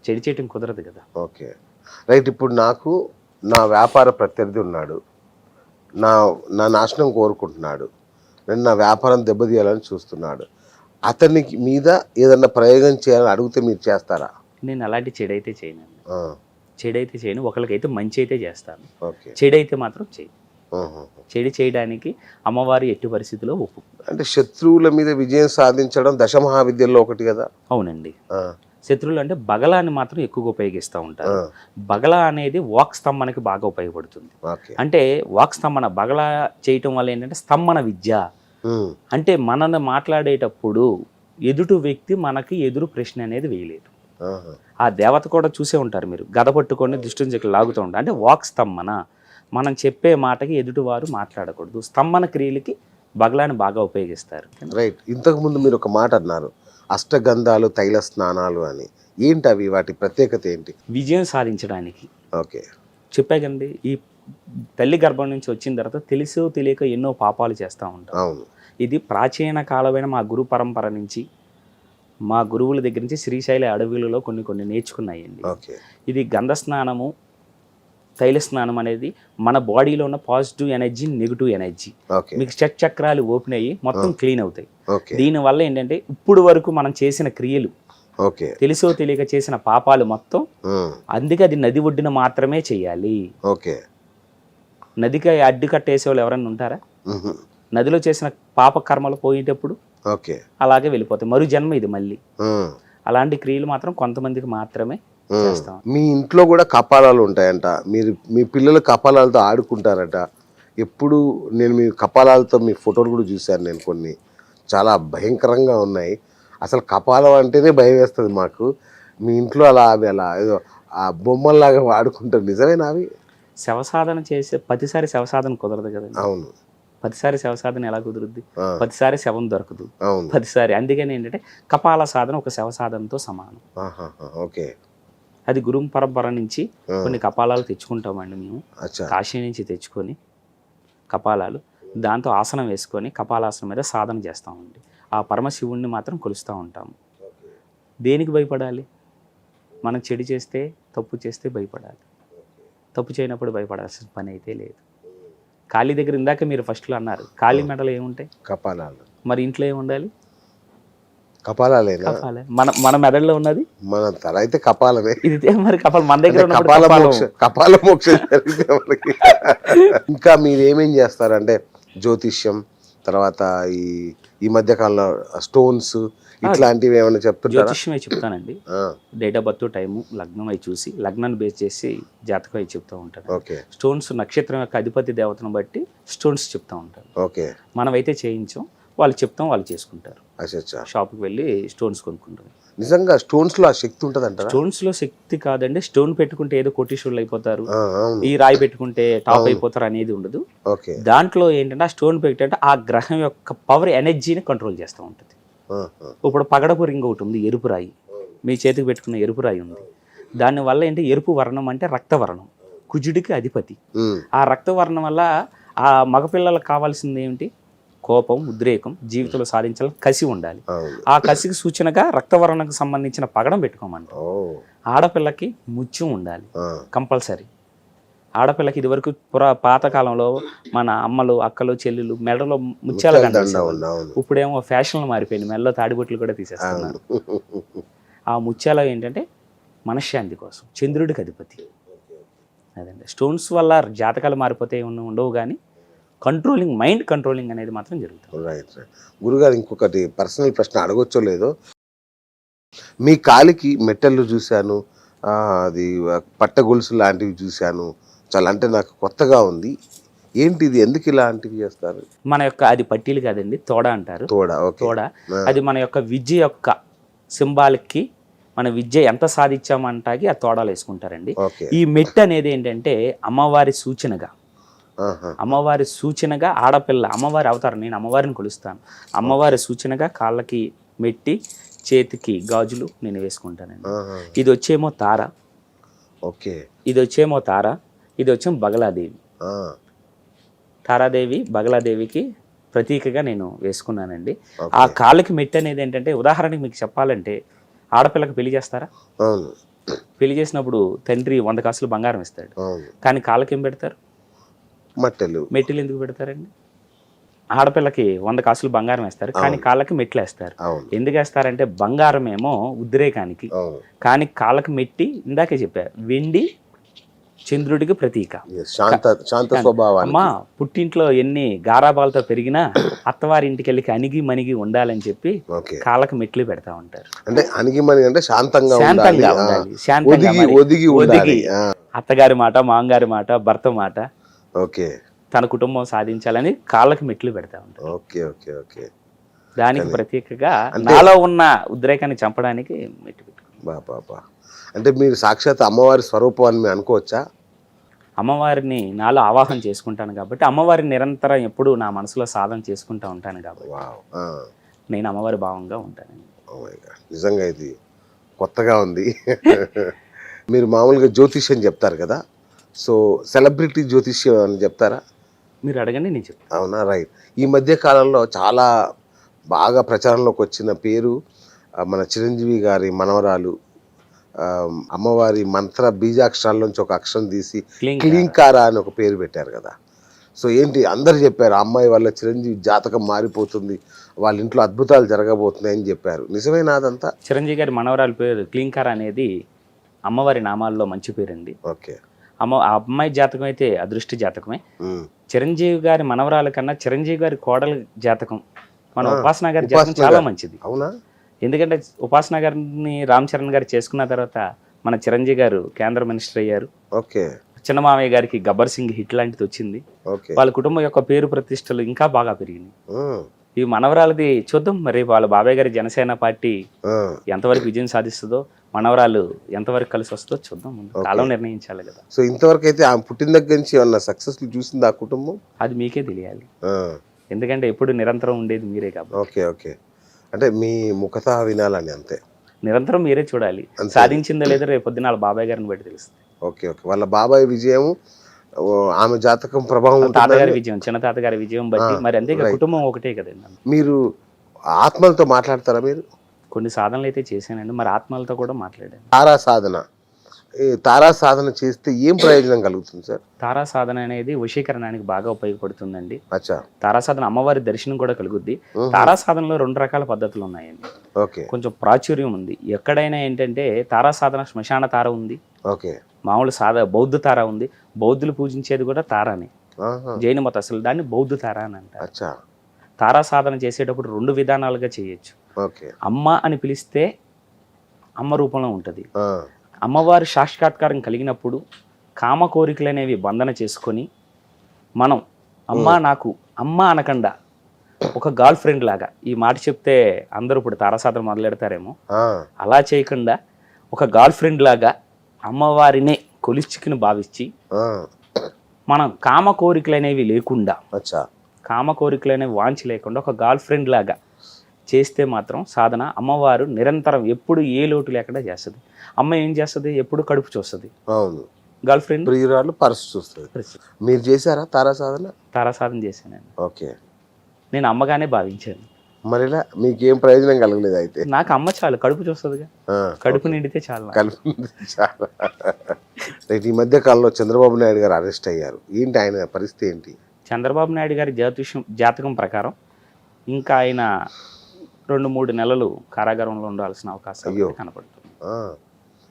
చెడు చేయటం కుదరదు కదా. ఓకే. రైట్. ఇప్పుడు నాకు నా వ్యాపార ప్రత్యర్థి ఉన్నాడు, నా నాశనం కోరుకుంటున్నాడు, నేను నా వ్యాపారం దెబ్బతీయాలని చూస్తున్నాడు. అతనికి మీద ఏదన్నా ప్రయోగం చేయాలని అడిగితే మీరు చేస్తారా? నేను అలాంటి చెడైతే చేయనండి. చెడైతే చేయను. ఒకరికైతే మంచి అయితే చేస్తాను, చెడైతే మాత్రం చేయను. చెడు చేయడానికి అమ్మవారి ఎట్టి పరిస్థితిలో ఒప్పు. అంటే శత్రువుల మీద విజయం సాధించడం దశమహావిద్యల్లో ఒకటి కదా. అవునండి. శత్రువులు అంటే బగలాన్ని మాత్రం ఎక్కువగా ఉపయోగిస్తూ ఉంటారు. బగల అనేది వాక్ స్తంభనకి బాగా ఉపయోగపడుతుంది. అంటే వాక్ స్తంభన బగల చేయటం వల్ల ఏంటంటే స్తంభన విద్య అంటే మనల్ని మాట్లాడేటప్పుడు ఎదుటి వ్యక్తి మనకి ఎదురు ప్రశ్న అనేది వేయలేదు. ఆ దేవత కూడా చూసే ఉంటారు మీరు, గద పట్టుకొని దృష్టిని చెక్కి లాగుతూ ఉంటారు. అంటే వాక్ స్తంభన, మనం చెప్పే మాటకి ఎదుటివారు మాట్లాడకూడదు. స్తంభన క్రియలకి బగలాన్ని బాగా ఉపయోగిస్తారు. రైట్. ఇంతకుముందు మీరు ఒక మాట అన్నారు, అష్టగంధాలు తైల స్నానాలు అని. ఏంటి అవి? వాటి ప్రత్యేకత ఏంటి? విజయం సాధించడానికి. ఓకే. చెప్పాకండి, ఈ తల్లి గర్భం నుంచి వచ్చిన తర్వాత తెలిసో తెలియక ఎన్నో పాపాలు చేస్తూ ఉంటాం. అవును. ఇది ప్రాచీన కాలమైన మా గురు పరంపర నుంచి, మా గురువుల దగ్గర నుంచి శ్రీశైల అడవులలో కొన్ని నేర్చుకున్నాయండి. ఇది గంధ స్నానము, తైల స్నానం అనేది మన బాడీలో ఉన్న పాజిటివ్ ఎనర్జీ, నెగిటివ్ ఎనర్జీ, మీకు చక్రాలు ఓపెన్ అయ్యి మొత్తం క్లీన్ అవుతాయి. దీనివల్ల ఏంటంటే ఇప్పుడు వరకు మనం చేసిన క్రియలు, తెలుసో తెలియక చేసిన పాపాలు మొత్తం, అందుకే అది నది ఒడ్డున మాత్రమే చేయాలి. నదికి అడ్డు కట్టేసే వాళ్ళు ఎవరన్నా ఉంటారా? నదిలో చేసిన పాప కర్మలు పోయేటప్పుడు అలాగే వెళ్ళిపోతాయి. మరు జన్మ ఇది మళ్ళీ. అలాంటి క్రియలు మాత్రం కొంతమందికి మాత్రమే చేస్తాం. మీ ఇంట్లో కూడా కపాలాలు ఉంటాయంట, మీరు మీ పిల్లలు కపాలాలతో ఆడుకుంటారట. ఎప్పుడు నేను మీ కపాలాలతో మీ ఫోటోలు కూడా చూశాను నేను, కొన్ని చాలా భయంకరంగా ఉన్నాయి. అసలు కపాలం అంటేనే భయం వేస్తుంది మాకు. మీ ఇంట్లో అవి అలా ఏదో ఆ బొమ్మల్లాగా వాడుకుంటారు, నిజమేనా అవి? శవసాధన చేసే ప్రతిసారి శవసాధన కుదరదు కదండి. అవును. ప్రతిసారి శవసాధన ఎలా కుదురుద్ది? ఆ, ప్రతిసారి శవం దొరకదు అవును. ప్రతిసారి. అందుకని ఏంటంటే కపాల సాధన ఒక శవసాధనతో సమానం. ఆహాహా, ఓకే. అది గురు పరంపర నుంచి ఆ, కొన్ని కపాలాలు తెచ్చుకుంటామండి మేము. అచ్చా. కాశీ నుంచి తెచ్చుకొని కపాలాలు, దాంతో ఆసనం వేసుకొని కపాలాసనం మీద సాధన చేస్తామండి. ఆ పరమశివుణ్ణి మాత్రం కొలుస్తూ ఉంటాము. దేనికి భయపడాలి? మనం చెడు చేస్తే, తప్పు చేస్తే భయపడాలి. తప్పు చేయనప్పుడు భయపడాల్సిన పని అయితే లేదు. కాళీ దగ్గర ఇందాక మీరు ఫస్ట్లో అన్నారు, కాళీ మెడలో ఏముంటాయి? కపాలాలు. మరి ఇంట్లో ఏముండాలి? కపాలాలేనా? కపాలే. మన మెదడులో ఉన్నది మన తల అయితే కపాలమే. ఇది. మరి కపాలం మన దగ్గర అంటే ఉన్నప్పుడు కపాల మోక్షం జరిగితే మనకి. ఇంకా మీరు ఏమేం చేస్తారంటే జ్యోతిష్యం, తర్వాత ఈ మధ్య కాలంలో స్టోన్స్ ఇట్లాంటివి ఏమైనా చెప్తుంటారా? జ్యోతిష్యమే చెప్తానండి. డేట్ ఆఫ్ బర్త్, టైము, లగ్నం అవి చూసి లగ్నాన్ని బేస్ చేసి జాతకం అవి చెప్తూ ఉంటాను. ఓకే. స్టోన్స్ నక్షత్రం యొక్క అధిపతి దేవతను బట్టి స్టోన్స్ చెప్తూ ఉంటారు. ఓకే. మనమైతే చేయించాం, వాళ్ళు చెప్తాం, వాళ్ళు చేసుకుంటారు. అచ్చా. షాప్కి వెళ్ళి స్టోన్స్ కొనుక్కుంటారు. నిజంగా స్టోన్స్ లో ఆ శక్తి ఉంటుంది అంటారా? స్టోన్స్ లో శక్తి కాదండి. స్టోన్ పెట్టుకుంటే ఏదో కోటీశ్వరులు అయిపోతారు, అవును. ఈ రాయి పెట్టుకుంటే టాప్ అయిపోతారు అనేది ఉండదు. ఓకే. దాంట్లో ఏంటంటే ఆ స్టోన్ పెట్టంటే ఆ గ్రహం యొక్క పవర్ ఎనర్జీని కంట్రోల్ చేస్తూ ఉంటుంది. ఇప్పుడు పగడపు రింగ్ ఒకటి ఉంది, ఎరుపు రాయి, మీ చేతికి పెట్టుకున్న ఎరుపు రాయి ఉంది. దానివల్ల ఏంటి, ఎరుపు వర్ణం అంటే రక్తవర్ణం, కుజుడికి అధిపతి. ఆ రక్తవర్ణం వల్ల ఆ మగపిల్లలకు కావాల్సింది ఏమిటి? కోపం, ఉద్రేకం, జీవితంలో సాధించాలని కసి ఉండాలి. ఆ కసికి సూచనగా రక్తవర్ణకు సంబంధించిన పగడం పెట్టుకోమంటారు. ఆడపిల్లకి ముత్యం ఉండాలి కంపల్సరీ. ఆడపిల్లకి ఇదివరకు పాతకాలంలో మన అమ్మలు, అక్కలు, చెల్లెలు మెడలో ముత్యాల దండ. ఇప్పుడేమో ఫ్యాషన్లు మారిపోయింది, మెడలో తాడిబొట్లు కూడా తీసేస్తున్నారు. ఆ ముత్యాలు ఏంటంటే మనశ్శాంతి కోసం, చంద్రుడికి అధిపతి. అదండి. స్టోన్స్ వల్ల జాతకాలు మారిపోతే ఉండవు, కానీ కంట్రోలింగ్, మైండ్ కంట్రోలింగ్ అనేది మాత్రం జరుగుతుంది. రైట్. గురుగారు, ఇంకొకటి పర్సనల్ ప్రశ్న అడగొచ్చో లేదో, మీ కాలికి మెట్టెలు చూశాను, అది పట్ట గొలుసు లాంటివి చూశాను, చాలా అంటే నాకు కొత్తగా ఉంది. ఏంటి ఇది, ఎందుకు ఇలాంటివి చేస్తారు? మన యొక్క అది పట్టీలు కాదండి, తోడ అంటారు. తోడ అది మన యొక్క విద్య యొక్క సింబాలిక్కి, మన విద్య ఎంత సాధించామంటాకి ఆ తోడాలు వేసుకుంటారండి. ఈ మెట్టు అనేది ఏంటంటే అమ్మవారి సూచనగా, అమ్మవారి సూచనగా ఆడపిల్ల అమ్మవారి అవతారం. నేను అమ్మవారిని కొలుస్తాను. అమ్మవారి సూచనగా కాళ్ళకి మెట్టి, చేతికి గాజులు నేను వేసుకుంటానండి. ఇది వచ్చేమో తార. ఓకే. ఇది వచ్చేమో తార, ఇది వచ్చేమో బగలాదేవి. తారాదేవి, బగలాదేవికి ప్రతీకగా నేను వేసుకున్నానండి. ఆ కాళ్ళకి మెట్టి అనేది ఏంటంటే, ఉదాహరణకి మీకు చెప్పాలంటే, ఆడపిల్లకి పెళ్లి చేస్తారా? పెళ్లి చేసినప్పుడు తండ్రి 100 కాసులు బంగారం ఇస్తాడు, కానీ కాళ్ళకి ఏం పెడతారు? మెట్టెలు ఎందుకు పెడతారండి? ఆడపిల్లకి 100 కాసులు బంగారం వేస్తారు, కానీ కాళ్ళకి మెట్లు వేస్తారు. ఎందుకు వేస్తారంటే బంగారం ఏమో ఉద్రేకానికి, కానీ కాళ్ళకి మెట్టి ఇందాకే చెప్పా, వెండి చంద్రుడికి ప్రతీక, శాంత స్వభావం. అమ్మా పుట్టింట్లో ఎన్ని గారాబాలతో పెరిగినా అత్తవారి ఇంటికి వెళ్ళి అణిగి మణిగి ఉండాలని చెప్పి కాళ్ళకి మెట్లు పెడతా ఉంటారు. అంటే అణిగి మణిగి అంటే శాంతంగా ఉండాలి, ఒదిగి అత్తగారి మాట, మామగారి మాట, భర్త మాట, ఓకే, తన కుటుంబం సాధించాలని కాళ్ళకి మెట్లు పెడతా ఉంటారు. Okay okay okay. దానికి ప్రత్యేకగా నాలో ఉన్న ఉద్రేకాన్ని చంపడానికి మెట్లు పెట్టుకుంటారు. అంటే మీరు సాక్షాత్ అమ్మవారి స్వరూపం అని మేము అనుకోవచ్చా? అమ్మవారిని నాలో ఆవాహన చేసుకుంటాను కాబట్టి, అమ్మవారిని నిరంతరం ఎప్పుడు నా మనసులో సాధన చేసుకుంటూ ఉంటాను కాబట్టి నేను అమ్మవారి భావంగా ఉంటానండి. నిజంగా ఇది కొత్తగా ఉంది. మీరు మామూలుగా జ్యోతిష్యం చెప్తారు కదా, సో సెలబ్రిటీ జ్యోతిష్యం అని చెప్తారా? మీరు అడగండి, నేను చెప్తాను. అవునా? రైట్. ఈ మధ్య కాలంలో చాలా బాగా ప్రచారంలోకి వచ్చిన పేరు మన చిరంజీవి గారి మనవరాలు, అమ్మవారి మంత్ర బీజాక్షరాల్లోంచి ఒక అక్షరం తీసి క్లీంకార అని ఒక పేరు పెట్టారు కదా. సో ఏంటి, అందరు చెప్పారు ఆ అమ్మాయి వల్ల చిరంజీవి జాతకం మారిపోతుంది, వాళ్ళ ఇంట్లో అద్భుతాలు జరగబోతున్నాయి అని చెప్పారు. నిజమేనా అదంతా? చిరంజీవి గారి మనవరాలు పేరు క్లీంకార అనేది అమ్మవారి నామాల్లో మంచి పేరండి. ఓకే. ఆ అమ్మాయి జాతకం అయితే అదృష్ట జాతకమే. చిరంజీవి గారి మనవరాల కన్నా చిరంజీవి గారి కోడల జాతకం, మన ఉపాసన గారి జాతకం చాలా మంచిది. అవునా? ఎందుకంటే ఉపాసన గారిని రామ్ చరణ్ గారు చేసుకున్న తర్వాత మన చిరంజీవి గారు కేంద్ర మినిస్టర్ అయ్యారు. ఓకే. చిన్న మామయ్య గారికి గబ్బర్ సింగ్ హిట్ లాంటిది వచ్చింది. వాళ్ళ కుటుంబం యొక్క పేరు ప్రతిష్టలు ఇంకా బాగా పెరిగినాయి. ఈ మనవరాలది చూద్దాం మరి వాళ్ళ బాబాయ్ గారి జనసేన పార్టీ ఆ, ఎంతవరకు విజయం సాధిస్తుందో, మనవరాలు ఎంతవరకు కలిసి వస్తుందో చూద్దాం, ముందు కాలం నిర్ణయించాలి కదా. సో ఇంతవరకు అయితే ఆమె పుట్టిన దగ్గర నుంచి ఏమన్నా సక్సెస్ఫుల్ చూసింది ఆ కుటుంబం? అది మీకే తెలియాలి, ఆ, ఎందుకంటే ఎప్పుడు నిరంతరం ఉండేది మీరే కాబట్టి. ఓకే ఓకే, అంటే మీ ముఖత వినాలని అంతే. నిరంతరం మీరే చూడాలి, అంతే. సాధించిందో లేదో రేపు పొద్దున వాళ్ళ బాబాయ్ గారిని బట్టి తెలుస్తుంది. ఓకే ఓకే, వాళ్ళ బాబాయ్ విజయం ఆమె జాతకం ప్రభావం తాతగారి ఉంటుందని విజయం, చిన్న తాతగారి విజయం బట్టి మరి అంతే కదా, right. కుటుంబం ఒకటే కదండి. మీరు ఆత్మలతో మాట్లాడతారా మీరు? కొన్ని సాధనలు అయితే చేశానండి, మరి ఆత్మలతో కూడా మాట్లాడాను. తారా సాధన, ఈ తారా సాధన చేస్తే ఏం ప్రయోజనం కలుగుతుంది సార్? తారా సాధన అనేది వశీకరణానికి బాగా ఉపయోగపడుతుందండి. అచ్చా, తారా సాధన అమ్మవారి దర్శనం కూడా కలుగుద్ది. తారా సాధనలో 2 రకాల పద్ధతులు ఉన్నాయండి, ఓకే కొంచెం ప్రాచుర్యం ఉంది. ఎక్కడైనా ఏంటంటే తారా సాధన శ్మశాన తార ఉంది, ఓకే, మామూలు బౌద్ధ తార ఉంది. బౌద్ధులు పూజించేది కూడా తారానే, ఆహా, జైన మత అసలు దాన్ని బౌద్ధ తార అని అంటారు. అచ్చా, తారా సాధన చేసేటప్పుడు 2 విధానాలుగా చేయొచ్చు. ఓకే, అమ్మ అని పిలిస్తే అమ్మ రూపంలో ఉంటుంది. ఆ, అమ్మవారి సాక్షాత్కారం కలిగినప్పుడు కామ కోరికలు అనేవి బంధన చేసుకొని మనం నాకు అమ్మ అనకుండా ఒక గర్ల్ ఫ్రెండ్ లాగా, ఈ మాట చెప్తే అందరూ ఇప్పుడు తారాసాధన మొదలెడతారేమో, ఆ, అలా చేయకుండా ఒక గర్ల్ ఫ్రెండ్ లాగా అమ్మవారినే కొలిచికిని భావించి ఆ, మనం కామ కోరికలు అనేవి లేకుండా, అచ్చా, కామ కోరికలు అనేవి వాంచి లేకుండా ఒక గర్ల్ ఫ్రెండ్ లాగా చేస్తే మాత్రం సాధన అమ్మవారు నిరంతరం ఎప్పుడు ఏ లోటు లేకుండా చేస్తుంది. అమ్మ ఏం చేస్తుంది, ఎప్పుడు కడుపు చూస్తుంది, అవును, గర్ల్ ఫ్రెండ్ ప్రియురాలు పర్సు చూస్తుంది. మీరు చేశారా తారా సాధన? తారా సాధన చేశాను, ఓకే, నేను అమ్మగానే భావించాను. మరి ఇలా మీకేం ప్రయోజనం కలగలేదు అయితే? నాకు అమ్మ చాలు, కడుపు చూస్తుందిగా, ఆ, కడుపు నిండితే చాలు నాకు. కలిపి చాలా. రైట్, ఈ మధ్య కాలంలో చంద్రబాబు నాయుడు గారు అరెస్ట్ అయ్యారు, ఏంటి ఆయన పరిస్థితి ఏంటి? చంద్రబాబు నాయుడు గారి జాతకం ప్రకారం ఇంకా ఆయన 2-3 నెలలు కారాగారంలో ఉండాల్సిన అవకాశం అయ్యో. కనపడుతుంది. ఆ,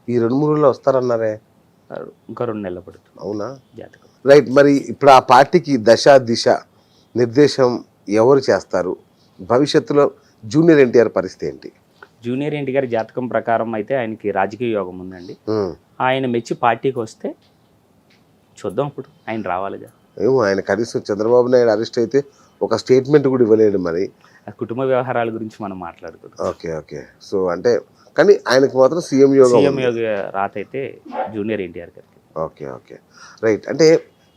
ఈ 2-3 రోజుల్లో వస్తారన్నారే, ఇంకా 2 నెలలు పడుతుంది అవునా? జాతకం. రైట్, మరి ఇప్పుడు ఆ పార్టీకి దశ దిశ నిర్దేశం ఎవరు చేస్తారు? భవిష్యత్తులో జూనియర్ ఎన్టీఆర్ పరిస్థితి ఏంటి? జూనియర్ ఎన్టీ గారి జాతకం ప్రకారం అయితే ఆయనకి రాజకీయ యోగం ఉందండి. ఉమ్, ఆయన మెచ్చి పార్టీకి వస్తే చూద్దాం, అప్పుడు ఆయన రావాలిగా. ఏమో, ఆయన కనీసం చంద్రబాబు నాయుడు అరెస్ట్ అయితే ఒక స్టేట్మెంట్ కూడా ఇవ్వలేడు మరి. ఆ కుటుంబ వ్యవహారాల గురించి మనం మాట్లాడుకుంటాం. ఓకే ఓకే, సో అంటే కానీ ఆయనకు మాత్రం సీఎం యోగం సీఎం ఉంది. యోగ రాత అయితే జూనియర్ ఎన్టీఆర్ గారికి. ఓకే ఓకే, రైట్, అంటే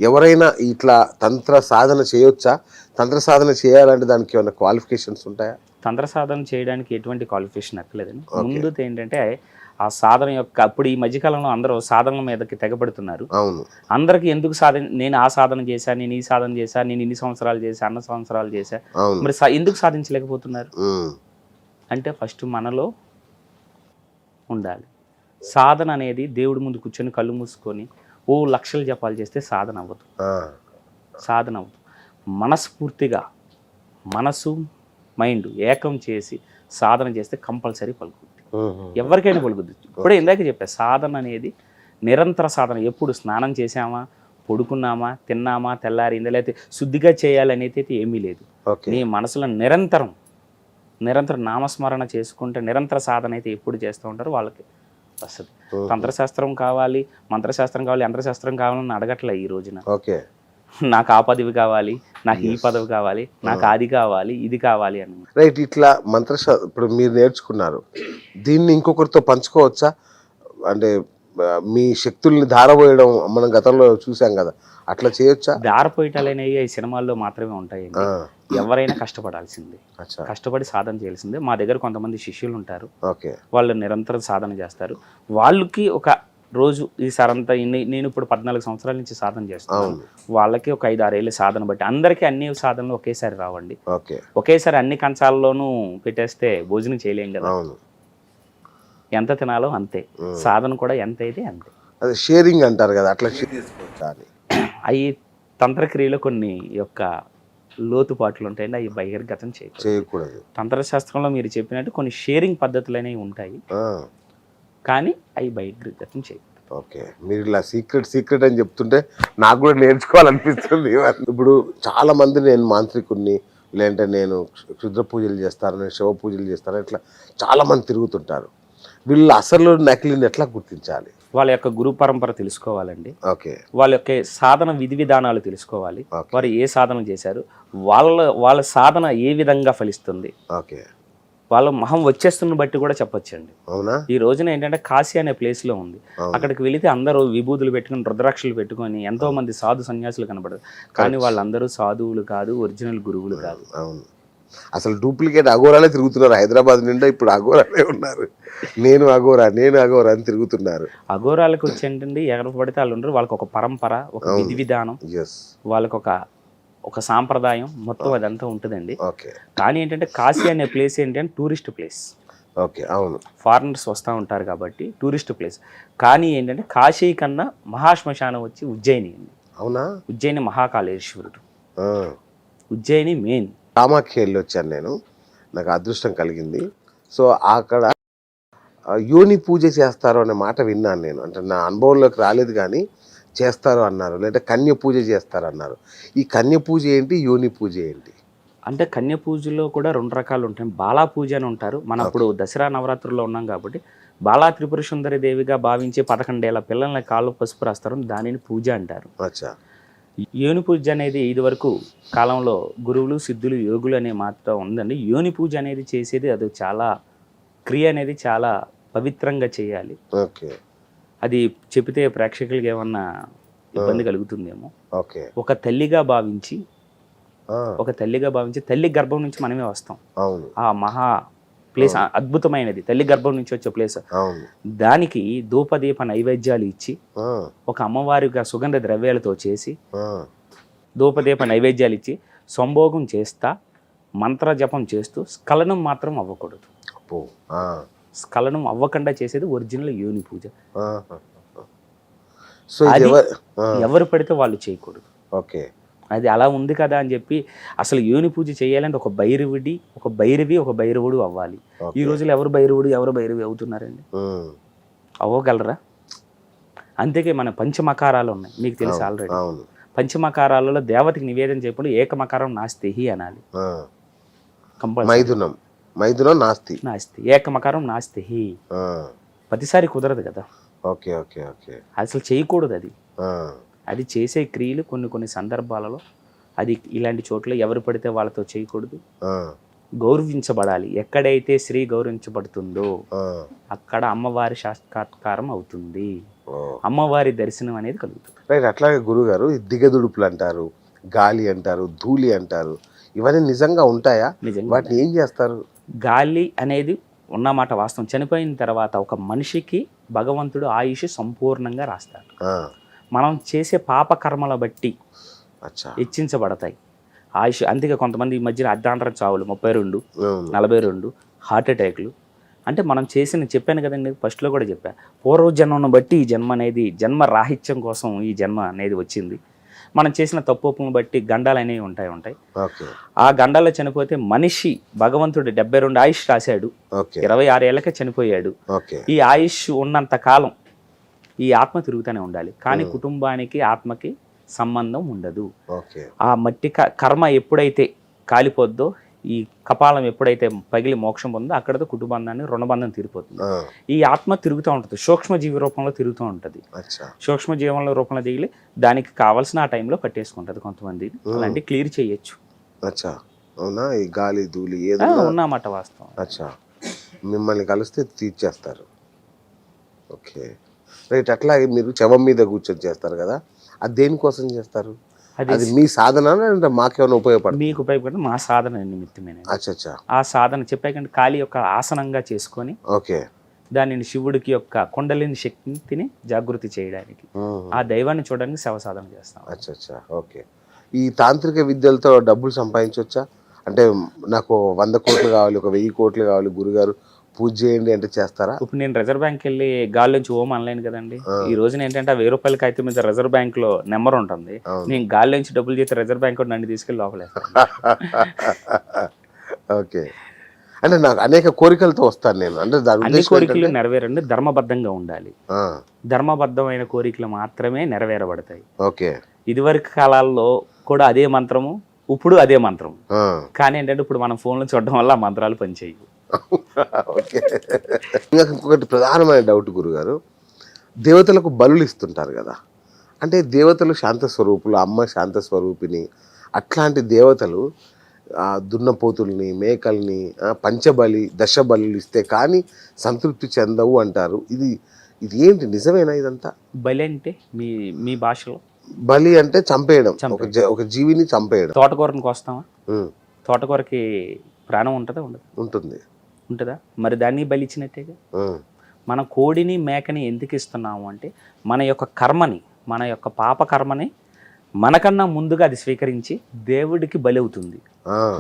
ఎవరైనా ఇట్లా తంత్ర సాధన చేయొచ్చా? తంత్ర సాధన చేయాలంటే దానికి ఏమైనా క్వాలిఫికేషన్స్ ఉంటాయా? తంత్ర సాధన చేయడానికి ఎటువంటి క్వాలిఫికేషన్ అక్కర్లేదండి. ముందు ఏంటంటే ఆ సాధన యొక్క, అప్పుడు ఈ మధ్యకాలంలో అందరూ సాధనల మీదకి తెగబడుతున్నారు. అవును, అందరికి ఎందుకు సాధన, నేను ఆ సాధన చేశా, నేను ఈ సాధన చేశా, నేను ఇన్ని సంవత్సరాలు చేశా, అన్న సంవత్సరాలు చేశా, అవును, మరి ఎందుకు సాధించలేకపోతున్నారు ఉమ్, అంటే ఫస్ట్ మనలో ఉండాలి. సాధన అనేది దేవుడి ముందు కూర్చొని కళ్ళు మూసుకొని లక్షలు జపాలు చేస్తే సాధన అవ్వదు. ఆ, సాధన అవ్వదు. మనస్ఫూర్తిగా మనసు మైండ్ ఏకం చేసి సాధన చేస్తే కంపల్సరీ పలుకుద్ది, ఉహు, ఎవరికైనా పలుకుద్ది. ఇప్పుడే ఇందాక చెప్పా, సాధన అనేది నిరంతర సాధన. ఎప్పుడు స్నానం చేసామా, పడుకున్నామా, తిన్నామా, తెల్లారిందా, లేకపోతే శుద్ధిగా చేయాలనేది అయితే ఏమీ లేదు. ఓకే, నీ మనసులో నిరంతరం నామస్మరణ చేసుకుంటే నిరంతర సాధన అయితే ఎప్పుడు చేస్తూ ఉంటారో వాళ్ళకి వస్తుంది. తంత్రశాస్త్రం కావాలి, మంత్రశాస్త్రం కావాలి, యంత్రశాస్త్రం కావాలని అడగట్లే ఈ రోజున. ఓకే, నాకు ఆ పదవి కావాలి, నాకు ఈ పదవి కావాలి, నాకు అది కావాలి, ఇది కావాలి అని. రైట్, ఇట్లా ఇప్పుడు మీరు నేర్చుకున్నారు, దీన్ని ఇంకొకరితో పంచుకోవచ్చా? అంటే మీ శక్తుల్ని ధారపోయడం మనం గతంలో చూసాం కదా, అట్లా చేయొచ్చా? దారపోయటాలు అనేవి ఈ సినిమాల్లో మాత్రమే ఉంటాయండి. ఆ, ఎవరైనా కష్టపడాల్సిందే, అచ్చా, కష్టపడి సాధన చేయాల్సిందే. మా దగ్గర కొంతమంది శిష్యులు ఉంటారు, ఓకే, వాళ్ళు నిరంతరం సాధన చేస్తారు. వాళ్ళకి ఒక రోజు ఈసారంతా నేను ఇప్పుడు 14 సంవత్సరాల నుంచి సాధన చేస్తాను. అవును, వాళ్ళకి ఒక 5-6 ఏళ్ళ సాధన బట్టి అందరికీ అన్ని సాధనలు ఒకేసారి రావండి. ఓకే, ఒకేసారి అన్ని కంచాలలోనూ పెట్టేస్తే భోజనం చేయలేం కదా. అవును, ఎంత తినాలో అంతే, సాధన కూడా ఎంత అయితే అంతే. అదే షేరింగ్ అంటారు కదా, అట్లా షేర్ చేసుకోవచ్చా అని. అవి తంత్రక్రియలో కొన్ని యొక్క లోతుపాట్లు ఉంటాయండి, అవి బహిర్గతం చేయకూడదు. తంత్రశాస్త్రంలో మీరు చెప్పినట్టు కొన్ని షేరింగ్ పద్ధతులు అనేవి ఉంటాయి, ఆ, కానీ అవి బహిర్గతం చేయకూడదు. ఓకే, మీరు ఇలా సీక్రెట్ అని చెప్తుంటే నాకు కూడా నేర్చుకోవాలనిపిస్తుంది. ఇప్పుడు చాలా మంది నేను మాంత్రికుడిని, లేదంటే నేను క్షుద్ర పూజలు చేస్తాను, నేను శివ పూజలు చేస్తాను, ఇట్లా చాలా మంది తిరుగుతుంటారు. వీళ్ళు అసలు నకిలీని ఎట్లా గుర్తించాలి? వాళ్ళ యొక్క గురు పరంపర తెలుసుకోవాలండి. ఓకే. వాళ్ళ యొక్క సాధన విధి విధానాలు తెలుసుకోవాలి. ఓకే. వారు ఏ సాధన చేశారు, వాళ్ళ సాధన ఏ విధంగా ఫలిస్తుంది, ఓకే. వాళ్ళ మహం వచ్చేస్తున్న బట్టి కూడా చెప్పొచ్చండి. అవునా? ఈ రోజున ఏంటంటే కాశీ అనే ప్లేస్లో ఉంది. అవును. అక్కడికి వెళితే అందరూ విభూతులు పెట్టుకుని రుద్రాక్షలు పెట్టుకొని ఎంతో మంది సాధు సన్యాసులు కనబడరు. కానీ వాళ్ళందరూ సాధువులు కాదు, ఒరిజినల్ గురువులు కాదు. అవును. అసలు డూప్లికేట్ అఘోరాలే తిరుగుతున్నారు హైదరాబాద్ నిండా. ఇప్పుడు అఘోరాలే ఉన్నారు. నేను అఘోరా అని తిరుగుతున్నారు. అఘోరాలకు వచ్చి ఏంటండి, ఎవరు పడితే వాళ్ళు ఉండరు. వాళ్ళకి ఒక పరంపర, ఒక విధి విధానం, వాళ్ళకి ఒక సాంప్రదాయం మొత్తం అదంతా ఉంటుందండి. ఓకే. కానీ ఏంటంటే కాశీ అనే ప్లేస్ ఏంటంటే టూరిస్ట్ ప్లేస్. ఓకే. అవును. ఫారినర్స్ వస్తూ ఉంటారు కాబట్టి టూరిస్ట్ ప్లేస్. కానీ ఏంటంటే కాశీ కన్నా మహాశ్మశానం వచ్చి ఉజ్జయిని అండి. అవునా? ఉజ్జయిని మహాకాళేశ్వరుడు, ఉజ్జయిని మెయిన్. కామాఖ్య వెళ్ళి వచ్చాను నేను, నాకు అదృష్టం కలిగింది. సో అక్కడ యోని పూజ చేస్తారు అనే మాట విన్నాను నేను. అంటే నా అనుభవంలోకి రాలేదు కానీ చేస్తారు అన్నారు, లేదా కన్య పూజ చేస్తారు అన్నారు. ఈ కన్య పూజ ఏంటి, యోని పూజ ఏంటి? అంటే కన్య పూజలో కూడా 2 రకాలు ఉంటాయి. బాలా పూజ అని ఉంటారు. మనం అప్పుడు దసరా నవరాత్రుల్లో ఉన్నాం కాబట్టి బాలా త్రిపుర సుందరి దేవిగా భావించి 11 ఏళ్ల పిల్లల్ని కాళ్ళు పసుపు రాస్తారు, దానిని పూజ అంటారు. అచ్చా. యోని పూజ అనేది ఇదివరకు కాలంలో గురువులు, సిద్ధులు, యోగులు అనే మాట ఉందండి. యోని పూజ అనేది చేసేది అది చాలా క్రియ అనేది చాలా పవిత్రంగా చేయాలి. ఓకే. అది చెబితే ప్రేక్షకులకి ఏమన్నా ఇబ్బంది కలుగుతుందేమో. ఓకే. ఒక తల్లిగా భావించి తల్లి గర్భం నుంచి మనమే వస్తాం. అవును. ఆ మహా ప్లేస్ అద్భుతమైనది, తల్లి గర్భం నుంచి వచ్చే ప్లేస్. దానికి ధూపదీప నైవేద్యాలు ఇచ్చి, ఒక అమ్మవారిగా సుగంధ ద్రవ్యాలతో చేసి ధూపదీప నైవేద్యాలు ఇచ్చి సంభోగం చేస్తా మంత్ర జపం చేస్తూ స్ఖలనం మాత్రం అవ్వకూడదు. స్ఖలనం అవ్వకుండా చేసేది ఒరిజినల్ యోని పూజ. ఎవరు పడితే వాళ్ళు చేయకూడదు. ఓకే. అది అలా ఉంది కదా అని చెప్పి అసలు యోని పూజ చేయాలంటే ఒక భైరవుడు అవ్వాలి. ఈ రోజుల్లో ఎవరు భైరవి అవుతున్నారండి? అవ్వగలరా? అందుకే మన పంచమకారాలు ఉన్నాయి, మీకు తెలుసు ఆల్రెడీ. పంచమకారాలలో దేవతకి నివేదన చేయకుండా ఏకమకారం నాస్తిహి అనాలి. మైథునం నాస్తి, ఏకమకారం నాస్తిహి. ప్రతిసారి కుదరదు కదా. ఓకే. ఓకే. ఓకే. అసలు చేయకూడదు. అది చేసే క్రియలు కొన్ని సందర్భాలలో అది ఇలాంటి చోట్ల ఎవరు పడితే వాళ్ళతో చేయకూడదు. గౌరవించబడాలి. ఎక్కడైతే స్త్రీ గౌరవించబడుతుందో అక్కడ అమ్మవారి సాక్షాత్కారం అవుతుంది, అమ్మవారి దర్శనం అనేది కలుగుతుంది. రైట్. అట్లాగే గురుగారు, దిగదుడుపులు అంటారు, గాలి అంటారు, ధూళి అంటారు, ఇవన్నీ నిజంగా ఉంటాయా? వాటిని ఏం చేస్తారు? గాలి అనేది ఉన్నమాట వాస్తవం. చనిపోయిన తర్వాత ఒక మనిషికి భగవంతుడు ఆయుష్ సంపూర్ణంగా రాస్తాడు. మనం చేసే పాపకర్మల బట్టి హెచ్చించబడతాయి ఆయుష్. అందుకే కొంతమంది ఈ మధ్యన అర్ధాంతర చావులు 32, 42, హార్ట్ అటాక్లు. అంటే మనం చెప్పాను కదండి, ఫస్ట్లో కూడా చెప్పా, పూర్వజన్మను బట్టి ఈ జన్మ అనేది జన్మ రాహిత్యం కోసం ఈ జన్మ అనేది వచ్చింది. మనం చేసిన తప్పును బట్టి గండాలు అనేవి ఉంటాయి. ఆ గండాల్లో చనిపోతే మనిషి భగవంతుడు 72 ఆయుష్ రాశాడు, 26 ఏళ్ళకే చనిపోయాడు. ఈ ఆయుష్ ఉన్నంత కాలం ఈ ఆత్మ తిరుగుతూనే ఉండాలి. కానీ కుటుంబానికి ఆత్మకి సంబంధం ఉండదు. ఆ మట్టి కర్మ ఎప్పుడైతే కాలిపోద్దో, ఈ కపాలం ఎప్పుడైతే పగిలి మోక్షం పొందో అక్కడతో కుటుంబాన్ని రుణబంధం తీరిపోతుంది. ఈ ఆత్మ తిరుగుతూ ఉంటుంది, సూక్ష్మజీవి రూపంలో తిరుగుతూ ఉంటుంది. సూక్ష్మజీవంలో రూపంలో దిగి దానికి కావాల్సిన ఆ టైంలో కట్టేసుకుంటుంది. కొంతమంది అలాంటి క్లియర్ చేయొచ్చు. అవునా? ఈ గాలి ధూళి ఉన్నమాట వాస్తవం. మిమ్మల్ని కలిస్తే తీర్చేస్తారు. ఓకే. రైట్. అట్లాగే మీరు శవం మీద కూర్చొని చేస్తారు కదా, అది దేనికోసం చేస్తారు? అది మీ సాధన అంటే మాకేమైనా ఉపయోగపడుతుంది? మీకు ఉపయోగపడి మా సాధన నిమిత్తమే. అచ్చా. ఆ సాధన చెప్పాకంటే కాళీ యొక్క ఆసనంగా చేసుకొని, ఓకే, దానిని శివుడికి యొక్క కుండలిని శక్తిని జాగృతి చేయడానికి, ఆ దైవాన్ని చూడడానికి శవ సాధన చేస్తాం. అచ్చా. ఓకే. ఈ తాంత్రిక విద్యలతో డబ్బులు సంపాదించవచ్చా? అంటే నాకు 100 కోట్లు కావాలి, 1000 కోట్లు కావాలి, గురుగారు పూజ చేయండి అంటే చేస్తారా? ఇప్పుడు నేను రిజర్వ్ బ్యాంక్ వెళ్ళి గాలి నుంచి ఓం అనలేను కదండి. ఈ రోజున ఏంటంటే 1000 రూపాయలకి అయితే మీద రిజర్వ్ బ్యాంక్ లో నెంబర్ ఉంటుంది. నేను గాలి నుంచి డబ్బులు చేస్తే రిజర్వ్ బ్యాంక్ నన్ను తీసుకెళ్ళి లోపలేస్తాను. ఓకే. అంటే నాకు అనేక కోరికలతో వస్తాను నేను. అంటే అన్ని కోరికలు నెరవేరండి, ధర్మబద్ధంగా ఉండాలి. ధర్మబద్ధమైన కోరికలు మాత్రమే నెరవేరబడతాయి. ఓకే. ఇదివరకు కాలాల్లో కూడా అదే మంత్రము, ఇప్పుడు అదే మంత్రం. కానీ ఏంటంటే ఇప్పుడు మనం ఫోన్లో చూడడం వల్ల ఆ మంత్రాలు పనిచేయవు. ఓకే. ఇంకొకటి ప్రధానమైన డౌట్ గురుగారు, దేవతలకు బలులు ఇస్తుంటారు కదా, అంటే దేవతలు శాంత స్వరూపులు, అమ్మ శాంత స్వరూపిణి, అట్లాంటి దేవతలు దున్నపోతుల్ని, మేకల్ని, పంచబలి, దశబలులు ఇస్తే కానీ సంతృప్తి చెందవు అంటారు. ఇది ఇది ఏంటి, నిజమేనా ఇదంతా? బలి అంటే మీ మీ భాషలో బలి అంటే చంపేయడం, ఒక జీవిని చంపేయడం. తోటకూరని కోస్తామా? తోటకూరకి ప్రాణం ఉంటుందా? ఉంటుంది. ఉంటుందా? మరి దాన్ని బలి ఇచ్చినట్టేగా. మన కోడిని మేకని ఎందుకు ఇస్తున్నాము అంటే మన యొక్క కర్మని, మన యొక్క పాప కర్మని మనకన్నా ముందుగా అది స్వీకరించి దేవుడికి బలి అవుతుంది.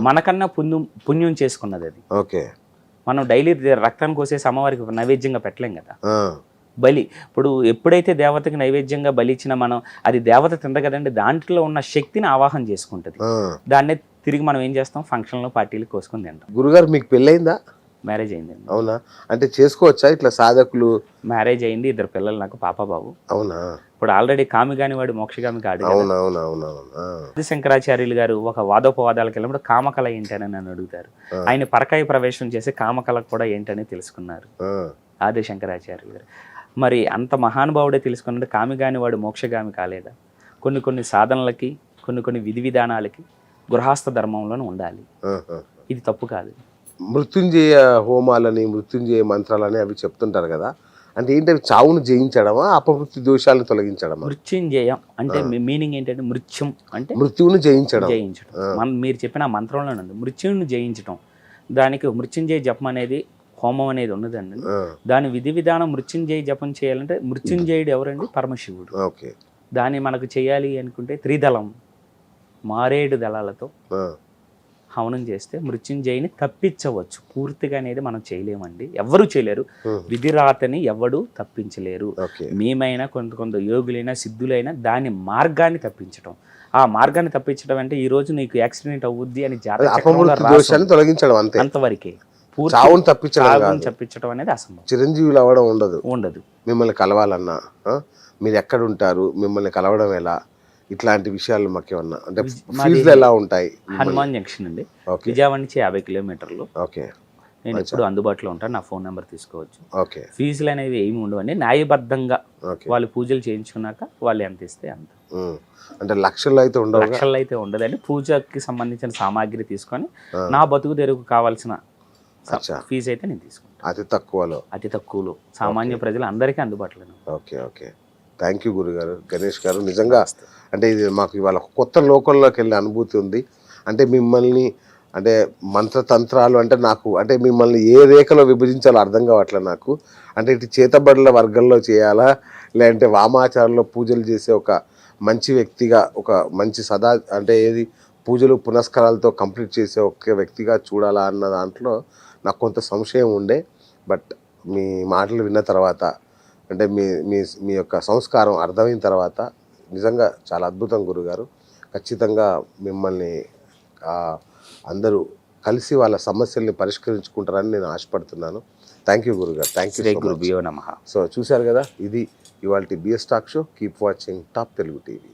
మనకన్నా పుణ్యం చేసుకున్నది అది. ఓకే, మనం డైలీ రక్తాన్ని కోసేసి అమ్మవారికి నైవేద్యంగా పెట్టలేం కదా. బలి ఇప్పుడు ఎప్పుడైతే దేవతకి నైవేద్యంగా బలి ఇచ్చినా మనం అది దేవత తింద కదండి, దాంట్లో ఉన్న శక్తిని ఆవాహన చేసుకుంటుంది. దాన్నే తిరిగి మనం ఏం చేస్తాం, ఫంక్షన్లో పార్టీలు కోసుకొని తింటాం. గురుగారు మీకు పెళ్ళయిందా? మ్యారేజ్ అయిందండి. అవునా? అంటే చేసుకోవచ్చా ఇట్లా సాధకులు? మ్యారేజ్ అయింది, 2 పిల్లలు నాకు, పాప బాబు. అవునా? ఇప్పుడు ఆల్రెడీ కామిగాని వాడు మోక్షగామి కాడు. శంకరాచార్యులు గారు ఒక వాదోపవాదాలకు వెళ్ళినప్పుడు కామకళ ఏంటని నన్ను అడుగుతారు. ఆయన పరకాయ ప్రవేశం చేసి కామకళ కూడా ఏంటని తెలుసుకున్నారు ఆది శంకరాచార్యులు గారు. మరి అంత మహానుభావుడే తెలుసుకున్నట్టు కామిగాని వాడు మోక్షగామి కాలేదా? కొన్ని సాధనలకి, కొన్ని విధి విధానాలకి గృహస్థ ధర్మంలోనే ఉండాలి. ఇది తప్పు కాదు. మృత్యుంజయ హోమాలని, మృత్యుంజయ మంత్రాలని అవి చెప్తుంటారు కదా, అంటే ఏంటంటే చావును జయించడమా, అపమృత్యు దోషాలను తొలగించడమా? మృత్యుంజయం అంటే మీనింగ్ ఏంటంటే మృత్యుం అంటే మృత్యువును జయించడం. మీరు చెప్పిన మంత్రంలోనే ఉంది మృత్యువును జయించడం. దానికి మృత్యుంజయ జపం అనేది, హోమం అనేది ఉన్నదండి. దాని విధి విధానం మృత్యుంజయ జపం చేయాలంటే మృత్యుంజయుడు ఎవరండి? పరమశివుడు. ఓకే, దాన్ని మనకు చేయాలి అనుకుంటే 3 దళం మారేడు దళాలతో హవనం చేస్తే మృత్యుంజయుని తప్పించవచ్చు. పూర్తిగా అనేది మనం చేయలేమండి, ఎవ్వరూ చేయలేరు. విధిరాతని ఎవడు తప్పించలేరు. మేమైనా కొంత యోగులైనా సిద్ధులైనా దాని మార్గాన్ని తప్పించడం. ఆ మార్గాన్ని తప్పించడం అంటే ఈ రోజు నీకు యాక్సిడెంట్ అవుద్ది అని తొలగించడం, అంతే, అంతవరకే. చావును తప్పించడం అనేది అసంభవం. చిరంజీవులు అవ్వడం ఉండదు. మిమ్మల్ని కలవాలన్నా, మీరు ఎక్కడ ఉంటారు, మిమ్మల్ని కలవడం ఎలా, ఇట్లాంటి విషయాలు మాకు ఏమన్నా అంటే ఫీజులు ఎలా ఉంటాయి? హనుమాన్ జంక్షన్ అండి, విజయవాడ నుంచి 50 కిలోమీటర్లు. ఓకే, నేను ఎప్పుడు అందుబాటులో ఉంటాను, నా ఫోన్ నెంబర్ తీసుకోవచ్చు. ఓకే, ఫీజులు అనేవి ఏమి ఉండవండి, న్యాయబద్ధంగా వాళ్ళు పూజలు చేయించుకున్నాక వాళ్ళు ఎంత ఇస్తే అంత. అంటే లక్షల్లో అయితే ఉండదండి. పూజకి సంబంధించిన సామాగ్రి తీసుకొని నా బతుకు తెరుగు కావాల్సిన ఫీజు అయితే నేను తీసుకుంటాను. అతి తక్కువలో సామాన్య ప్రజలు అందరికీ అందుబాటులో. ఓకే ఓకే, థ్యాంక్ యూ గురుగారు, గణేష్ గారు. నిజంగా అంటే ఇది మాకు ఇవాళ కొత్త లోకంలోకి వెళ్ళే అనుభూతి ఉంది. అంటే మిమ్మల్ని అంటే మంత్రతంత్రాలు అంటే నాకు అంటే మిమ్మల్ని ఏ రేఖలో విభజించాలో అర్థం కావట్లే నాకు. అంటే ఇటు చేతబడుల వర్గంలో చేయాలా, లేదంటే వామాచారంలో పూజలు చేసే ఒక మంచి వ్యక్తిగా, ఒక మంచి అంటే ఏది పూజలు పునస్కారాలతో కంప్లీట్ చేసే ఒక వ్యక్తిగా చూడాలా అన్న దాంట్లో నాకు కొంత సంశయం ఉండే. బట్ మీ మాటలు విన్న తర్వాత అంటే మీ యొక్క సంస్కారం అర్థమైన తర్వాత నిజంగా చాలా అద్భుతం గురుగారు. ఖచ్చితంగా మిమ్మల్ని అందరూ కలిసి వాళ్ళ సమస్యల్ని పరిష్కరించుకుంటారని నేను ఆశపడుతున్నాను. థ్యాంక్ యూ గురుగారు, థ్యాంక్ యూ గురుభ్యో నమః. సో చూశారు కదా, ఇది ఇవాళ BS talk show. Keep watching top Telugu TV.